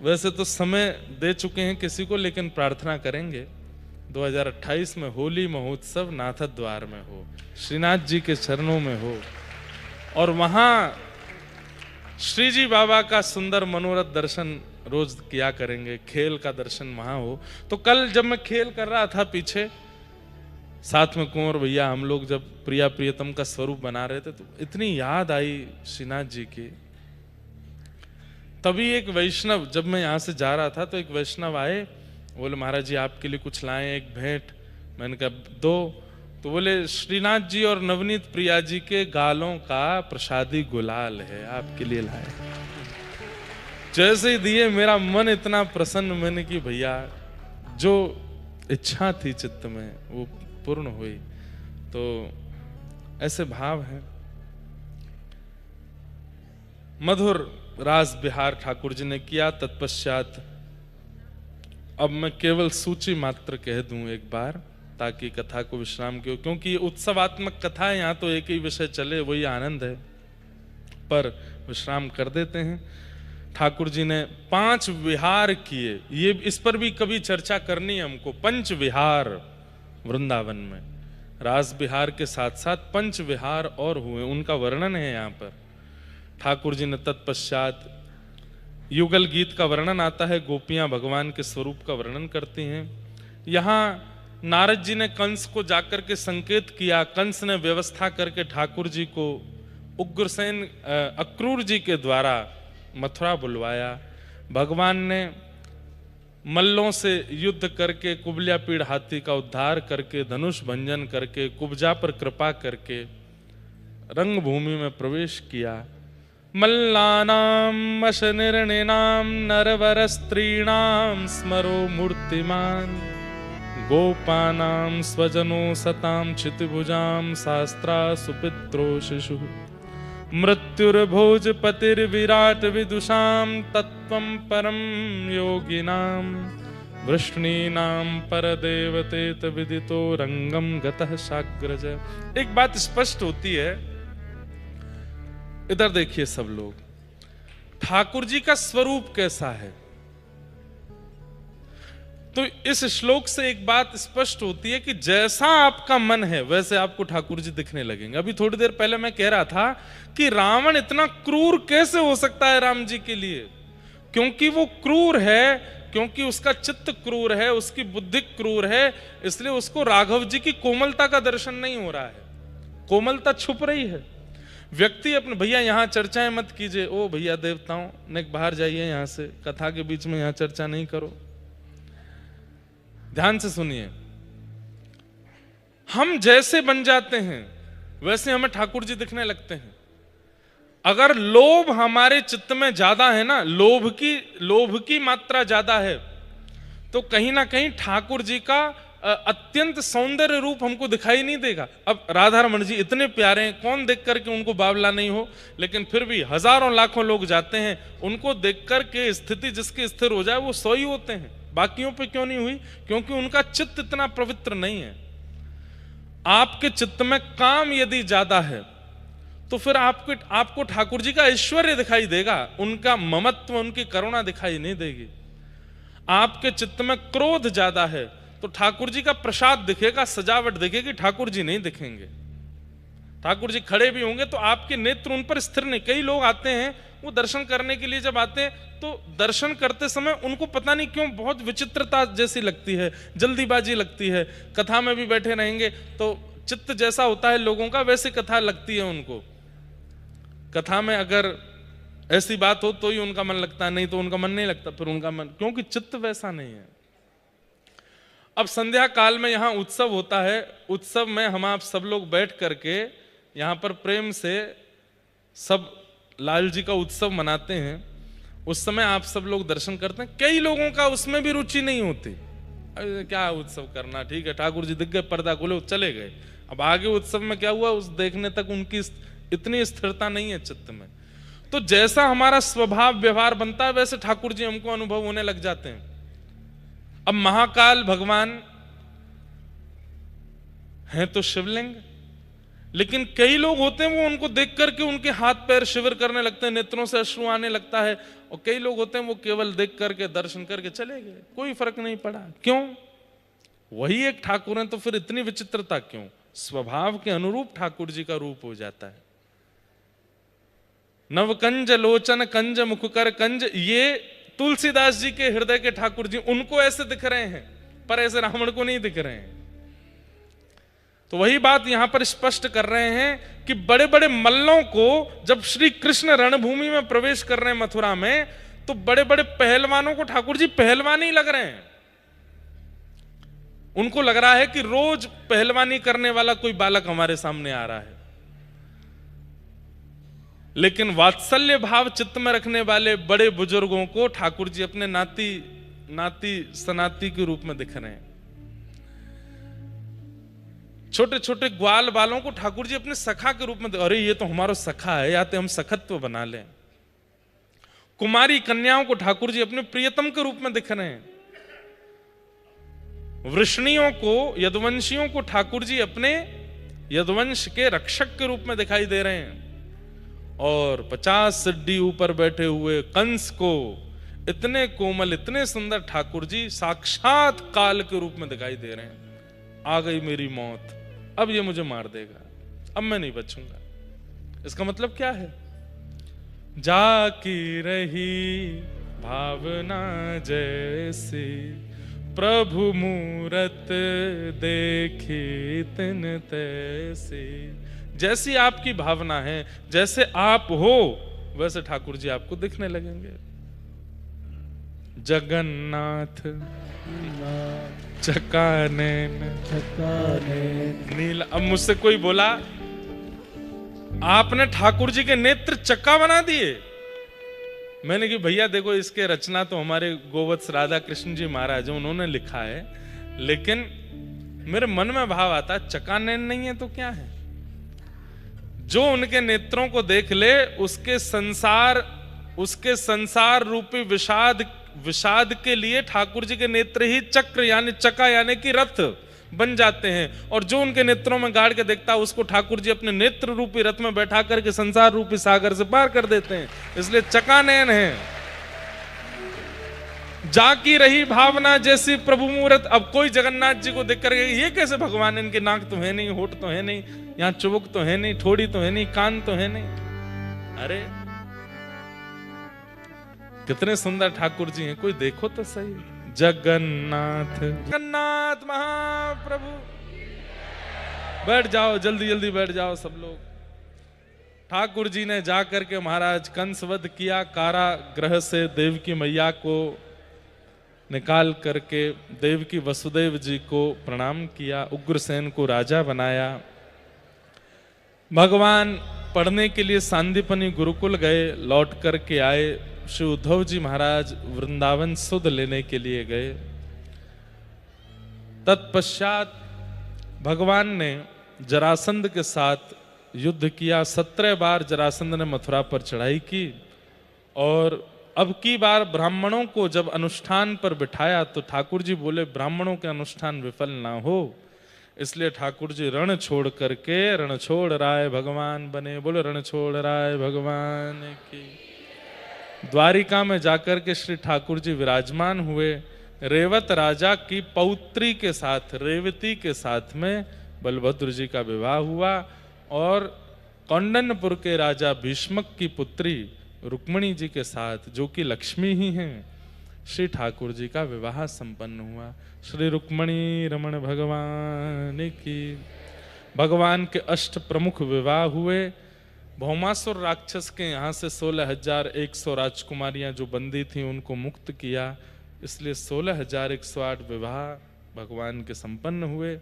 वैसे तो समय दे चुके हैं किसी को, लेकिन प्रार्थना करेंगे 2028 में होली महोत्सव नाथ द्वार में हो, श्रीनाथ जी के चरणों में हो, और वहां श्री जी बाबा का सुंदर मनोरथ दर्शन रोज किया करेंगे, खेल का दर्शन वहां हो। तो कल जब मैं खेल कर रहा था पीछे, साथ में कुंवर भैया, हम लोग जब प्रिया प्रियतम का स्वरूप बना रहे थे, तो इतनी याद आई श्रीनाथ जी की। तभी एक वैष्णव, जब मैं यहाँ से जा रहा था तो एक वैष्णव आए, बोले महाराज जी आपके लिए कुछ लाए, एक भेंट। मैंने कहा दो। तो बोले श्रीनाथ जी और नवनीत प्रिया जी के गालों का प्रसादी गुलाल है, आपके लिए लाए। जैसे ही दिए मेरा मन इतना प्रसन्न, मैंने कि भैया जो इच्छा थी चित्त में वो पूर्ण हुई। तो ऐसे भाव हैं। मधुर रास बिहार ठाकुर जी ने किया। तत्पश्चात अब मैं केवल सूची मात्र कह दूं एक बार, ताकि कथा को विश्राम क्यों, क्योंकि उत्सवात्मक कथा है, यहाँ तो एक ही विषय चले वही आनंद है, पर विश्राम कर देते हैं। ठाकुर जी ने 5 विहार किए, ये इस पर भी कभी चर्चा करनी है हमको। 5 विहार वृंदावन में, रास बिहार के साथ साथ 5 विहार और हुए, उनका वर्णन है यहाँ पर। ठाकुर जी ने तत्पश्चात युगल गीत का वर्णन आता है, गोपियां भगवान के स्वरूप का वर्णन करती हैं। यहाँ नारद जी ने कंस को जाकर के संकेत किया, कंस ने व्यवस्था करके ठाकुर जी को उग्रसेन अक्रूर जी के द्वारा मथुरा बुलवाया। भगवान ने मल्लों से युद्ध करके कुबल्या पीड़ हाथी का उद्धार करके धनुष भंजन करके कुब्जा पर कृपा करके रंगभूमि में प्रवेश किया। मल्लानां वशनिर्णिनां नरवर स्त्रीणां स्मरो मूर्तिमान गोपानां स्वजनो सतां क्षितिभुजां शास्त्रा सुपित्रो शिशुः मृत्युर्भोजपतिर्विराट विदुषां तत्त्वं परं योगिनां वृष्णीनां परदेवतेत विदितो रंगम गतः शाग्रज। एक बात स्पष्ट होती है, इधर देखिए सब लोग, ठाकुर जी का स्वरूप कैसा है। तो इस श्लोक से एक बात स्पष्ट होती है कि जैसा आपका मन है वैसे आपको ठाकुर जी दिखने लगेंगे। अभी थोड़ी देर पहले मैं कह रहा था कि रावण इतना क्रूर कैसे हो सकता है राम जी के लिए, क्योंकि वो क्रूर है, क्योंकि उसका चित्त क्रूर है, उसकी बुद्धि क्रूर है, इसलिए उसको राघव जी की कोमलता का दर्शन नहीं हो रहा है, कोमलता छुप रही है। व्यक्ति अपने, भैया यहां चर्चाएं मत कीजिए, ओ भैया देवताओं ने बाहर जाइए, यहां से कथा के बीच में यहां चर्चा नहीं करो। ध्यान से सुनिए, हम जैसे बन जाते हैं वैसे हमें ठाकुर जी दिखने लगते हैं। अगर लोभ हमारे चित्त में ज्यादा है ना, लोभ की मात्रा ज्यादा है, तो कहीं ना कहीं ठाकुर जी का अत्यंत सौंदर्य रूप हमको दिखाई नहीं देगा। अब राधा रमण जी इतने प्यारे हैं, कौन देख करके उनको बावला नहीं हो, लेकिन फिर भी हजारों लाखों लोग जाते हैं, उनको देख करके स्थिति जिसकी स्थिर हो जाए वो 100 ही होते हैं। बाकियों पे क्यों नहीं हुई? क्योंकि उनका चित्त इतना पवित्र नहीं है। आपके चित्त में काम यदि ज्यादा है तो फिर आपको ठाकुर जी का ऐश्वर्य दिखाई देगा, उनका ममत्व, उनकी करुणा दिखाई नहीं देगी। आपके चित्त में क्रोध ज्यादा है तो ठाकुर जी का प्रसाद दिखेगा, सजावट दिखेगी, ठाकुर जी नहीं दिखेंगे। ठाकुर जी खड़े भी होंगे तो आपके नेत्र उन पर स्थिर नहीं। कई लोग आते हैं, वो दर्शन करने के लिए जब आते हैं तो दर्शन करते समय उनको पता नहीं क्यों बहुत विचित्रता जैसी लगती है, जल्दीबाजी लगती है। कथा में भी बैठे रहेंगे तो चित्त जैसा होता है लोगों का, वैसे कथा लगती है उनको। कथा में अगर ऐसी बात हो तो ही उनका मन लगता है, नहीं तो उनका मन नहीं लगता फिर उनका मन, क्योंकि चित्त वैसा नहीं है। अब संध्या काल में यहाँ उत्सव होता है, उत्सव में हम आप सब लोग बैठ करके यहाँ पर प्रेम से सब लाल जी का उत्सव मनाते हैं। उस समय आप सब लोग दर्शन करते हैं। कई लोगों का उसमें भी रुचि नहीं होती, अरे क्या उत्सव करना, ठीक है ठाकुर जी दिख गए, पर्दा खोले, चले गए। अब आगे उत्सव में क्या हुआ उस देखने तक उनकी इतनी स्थिरता नहीं है चित्त में। तो जैसा हमारा स्वभाव व्यवहार बनता है वैसे ठाकुर जी हमको अनुभव होने लग जाते हैं। अब महाकाल भगवान हैं तो शिवलिंग, लेकिन कई लोग होते हैं वो उनको देख करके उनके हाथ पैर शिविर करने लगते हैं, नेत्रों से अश्रु आने लगता है। और कई लोग होते हैं वो केवल देख करके दर्शन करके चले गए, कोई फर्क नहीं पड़ा। क्यों? वही एक ठाकुर है तो फिर इतनी विचित्रता क्यों? स्वभाव के अनुरूप ठाकुर जी का रूप हो जाता है। नवकंज लोचन कंज मुखकर कंज, ये तुलसीदास जी के हृदय के ठाकुर जी, उनको ऐसे दिख रहे हैं पर ऐसे रावण को नहीं दिख रहे हैं। तो वही बात यहां पर स्पष्ट कर रहे हैं कि बड़े बड़े मल्लों को जब श्री कृष्ण रणभूमि में प्रवेश कर रहे हैं मथुरा में, तो बड़े बड़े पहलवानों को ठाकुर जी पहलवान ही लग रहे हैं। उनको लग रहा है कि रोज पहलवानी करने वाला कोई बालक हमारे सामने आ रहा है। लेकिन वात्सल्य भाव चित्त में रखने वाले बड़े बुजुर्गों को ठाकुर जी अपने नाती सनाती के रूप में दिख रहे हैं। छोटे छोटे ग्वाल बालों को ठाकुर जी अपने सखा के रूप में, अरे ये तो हमारा सखा है, या तो हम सखत्व बना लें। कुमारी कन्याओं को ठाकुर जी अपने प्रियतम के रूप में दिख रहे हैं। वृष्णियों को, यदुवंशियों को ठाकुर जी अपने यदुवंश के रक्षक के रूप में दिखाई दे रहे हैं। और 50 सिड्डी ऊपर बैठे हुए कंस को इतने कोमल, इतने सुंदर ठाकुर जी साक्षात काल के रूप में दिखाई दे रहे हैं। आ गई मेरी मौत, अब ये मुझे मार देगा, अब मैं नहीं बचूंगा। इसका मतलब क्या है? जाकी रही भावना जैसी, प्रभु मूरत देखी तिन तैसी। जैसी आपकी भावना है, जैसे आप हो, वैसे ठाकुर जी आपको दिखने लगेंगे। जगन्नाथ चकानैन नील। अब मुझसे कोई बोला आपने ठाकुर जी के नेत्र चक्का बना दिए। मैंने कि भैया देखो, इसके रचना तो हमारे गोवत्स राधा कृष्ण जी महाराज उन्होंने लिखा है, लेकिन मेरे मन में भाव आता है चकानैन नहीं है तो क्या है? जो उनके नेत्रों को देख ले उसके संसार रूपी विषाद के लिए ठाकुर जी के नेत्र ही चक्र यानी चका यानी कि रथ बन जाते हैं। और जो उनके नेत्रों में गाड़ के देखता है उसको ठाकुर जी अपने नेत्र रूपी रथ में बैठा करके संसार रूपी सागर से पार कर देते हैं। इसलिए चकानयन है। जाकी रही भावना जैसी प्रभु मूरत। अब कोई जगन्नाथ जी को देख करके ये कैसे भगवान, इनके नाक तो है नहीं, होठ तो है नहीं, यहाँ चुबुक तो है नहीं, ठोड़ी तो है नहीं, कान तो है नहीं। अरे कितने सुंदर ठाकुर जी हैं, कोई देखो तो सही। जगन्नाथ जगन्नाथ महाप्रभु। बैठ जाओ, जल्दी जल्दी बैठ जाओ सब लोग। ठाकुर जी ने जाकर के महाराज कंसवध किया, कारागृह से देवकी मैया को निकाल करके देवकी वसुदेव जी को प्रणाम किया, उग्रसेन को राजा बनाया। भगवान पढ़ने के लिए सांदीपनी गुरुकुल गए, लौट करके आए। श्री उद्धव जी महाराज वृंदावन सुध लेने के लिए गए। तत्पश्चात भगवान ने जरासंध के साथ युद्ध किया। 17 बार जरासंध ने मथुरा पर चढ़ाई की। और अब की बार ब्राह्मणों को जब अनुष्ठान पर बिठाया तो ठाकुर जी बोले ब्राह्मणों के अनुष्ठान विफल ना हो, इसलिए ठाकुर जी रण छोड़ करके रण छोड़ राय भगवान बने। बोले रण छोड़ राय भगवान की। द्वारिका में जाकर के श्री ठाकुर जी विराजमान हुए। रेवत राजा की पौत्री के साथ, रेवती के साथ में बलभद्र जी का विवाह हुआ। और कौंडन्यपुर के राजा भीष्मक की पुत्री रुक्मिणी जी के साथ, जो कि लक्ष्मी ही हैं, श्री ठाकुर जी का विवाह संपन्न हुआ। श्री रुक्मिणी रमण भगवान की। भगवान के 8 प्रमुख विवाह हुए। भौमासुर राक्षस के यहाँ से 16,100 राजकुमारियां जो बंदी थीं उनको मुक्त किया, इसलिए 16,108 विवाह भगवान के संपन्न हुए।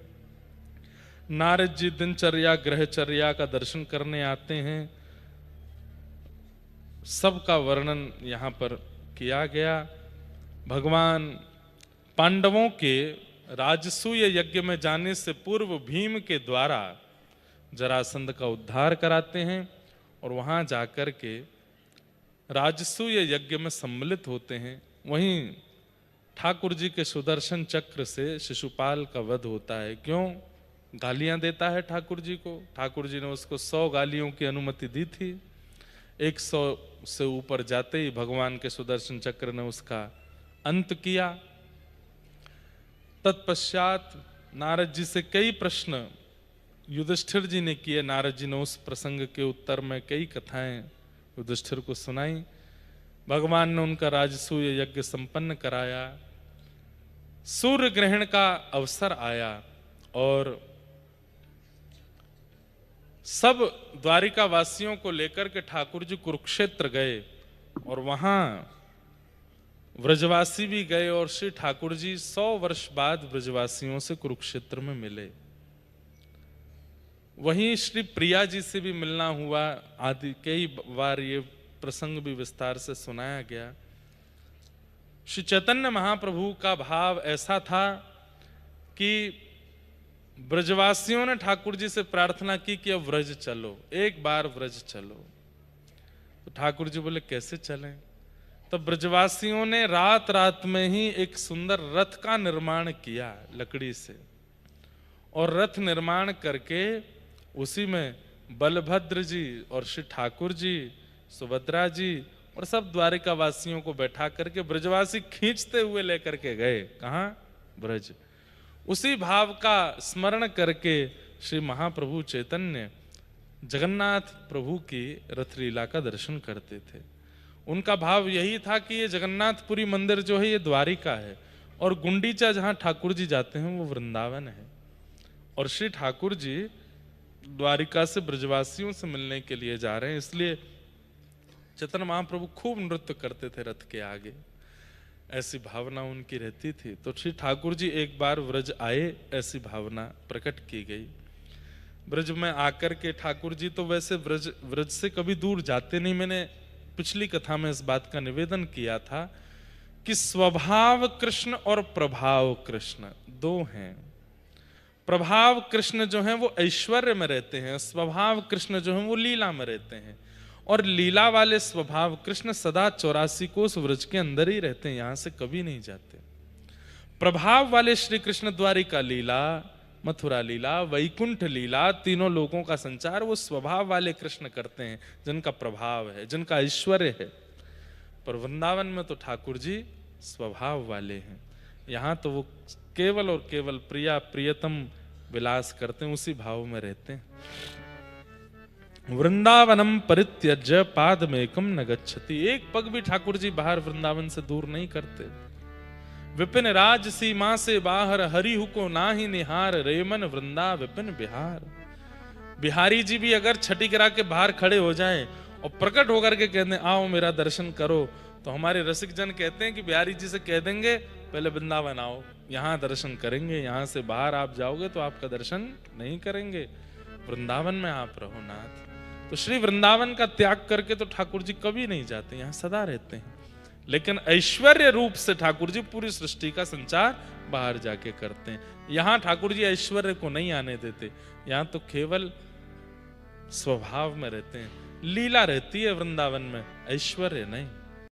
नारद जी दिनचर्या ग्रहचर्या का दर्शन करने आते हैं, सबका वर्णन यहाँ पर किया गया। भगवान पांडवों के राजसूय यज्ञ में जाने से पूर्व भीम के द्वारा जरासंध का उद्धार कराते हैं और वहां जाकर के राजसूय यज्ञ में सम्मिलित होते हैं। वहीं ठाकुर जी के सुदर्शन चक्र से शिशुपाल का वध होता है। क्यों? गालियां देता है ठाकुर जी को। ठाकुर जी ने उसको 100 गालियों की अनुमति दी थी। 100 से ऊपर जाते ही भगवान के सुदर्शन चक्र ने उसका अंत किया। तत्पश्चात नारद जी से कई प्रश्न युधिष्ठिर जी ने किए। नारद जी ने उस प्रसंग के उत्तर में कई कथाएं युधिष्ठिर को सुनाई। भगवान ने उनका राजसूय यज्ञ संपन्न कराया। सूर्य ग्रहण का अवसर आया और सब द्वारिका वासियों को लेकर के ठाकुर जी कुरुक्षेत्र गए और वहां व्रजवासी भी गए और श्री ठाकुर जी 100 वर्ष बाद व्रजवासियों से कुरुक्षेत्र में मिले। वहीं श्री प्रिया जी से भी मिलना हुआ। आदि कई बार ये प्रसंग भी विस्तार से सुनाया गया। श्री चैतन्य महाप्रभु का भाव ऐसा था कि ब्रजवासियों ने ठाकुर जी से प्रार्थना की कि अब व्रज चलो, एक बार व्रज चलो। तो ठाकुर जी बोले कैसे चलें? तब ब्रजवासियों ने रात रात में ही एक सुंदर रथ का निर्माण किया लकड़ी से, और रथ निर्माण करके उसी में बलभद्र जी और श्री ठाकुर जी, सुभद्रा जी और सब द्वारिका वासियों को बैठा करके ब्रजवासी खींचते हुए लेकर के गए। कहाँ? ब्रज। उसी भाव का स्मरण करके श्री महाप्रभु चैतन्य जगन्नाथ प्रभु की रथलीला का दर्शन करते थे। उनका भाव यही था कि ये जगन्नाथपुरी मंदिर जो है ये द्वारिका है, और गुंडीचा जहाँ ठाकुर जी जाते हैं वो वृंदावन है, और श्री ठाकुर जी द्वारिका से ब्रजवासियों से मिलने के लिए जा रहे हैं। इसलिए चैतन्य महाप्रभु खूब नृत्य करते थे रथ के आगे, ऐसी भावना उनकी रहती थी। तो श्री ठाकुर जी एक बार व्रज आए, ऐसी भावना प्रकट की गई। ब्रज में आकर के ठाकुर जी तो वैसे व्रज से कभी दूर जाते नहीं। मैंने पिछली कथा में इस बात का निवेदन किया था कि स्वभाव कृष्ण और प्रभाव कृष्ण दो हैं। प्रभाव कृष्ण जो हैं वो ऐश्वर्य में रहते हैं, स्वभाव कृष्ण जो हैं वो लीला में रहते हैं, और लीला वाले स्वभाव कृष्ण सदा 84 कोस व्रज के अंदर ही रहते हैं, यहां से कभी नहीं जाते। प्रभाव वाले श्री कृष्ण द्वारिका लीला, मथुरा लीला, वैकुंठ लीला, तीनों लोगों का संचार वो स्वभाव वाले कृष्ण करते हैं, जिनका प्रभाव है, जिनका ऐश्वर्य है। पर वृंदावन में तो ठाकुर जी स्वभाव वाले हैं। यहाँ तो वो केवल और केवल प्रिया प्रियतम विलास करते हैं, उसी भाव में रहते हैं। वृंदावनम परित्यज्य पादमेकम न गच्छति। एक पग भी ठाकुर जी बाहर वृंदावन से दूर नहीं करते। विपिन राज सीमा से बाहर हरिहु को नाही निहार, रेमन वृंदा विपिन बिहार। बिहारी जी भी अगर छठी गिरा के बाहर खड़े हो जाएं और प्रकट होकर के कहते हैं आओ मेरा दर्शन करो, तो हमारे रसिक जन कहते हैं कि बिहारी जी से कह देंगे पहले वृंदावन आओ, यहाँ दर्शन करेंगे, यहाँ से बाहर आप जाओगे तो आपका दर्शन नहीं करेंगे, वृंदावन में आप रहो नाथ। तो श्री वृंदावन का त्याग करके तो ठाकुर जी कभी नहीं जाते, यहाँ सदा रहते हैं। लेकिन ऐश्वर्य रूप से ठाकुर जी पूरी सृष्टि का संचार बाहर जाके करते हैं। यहाँ ठाकुर जी ऐश्वर्य को नहीं आने देते, यहाँ तो केवल स्वभाव में रहते हैं। लीला रहती है वृंदावन में, ऐश्वर्य नहीं।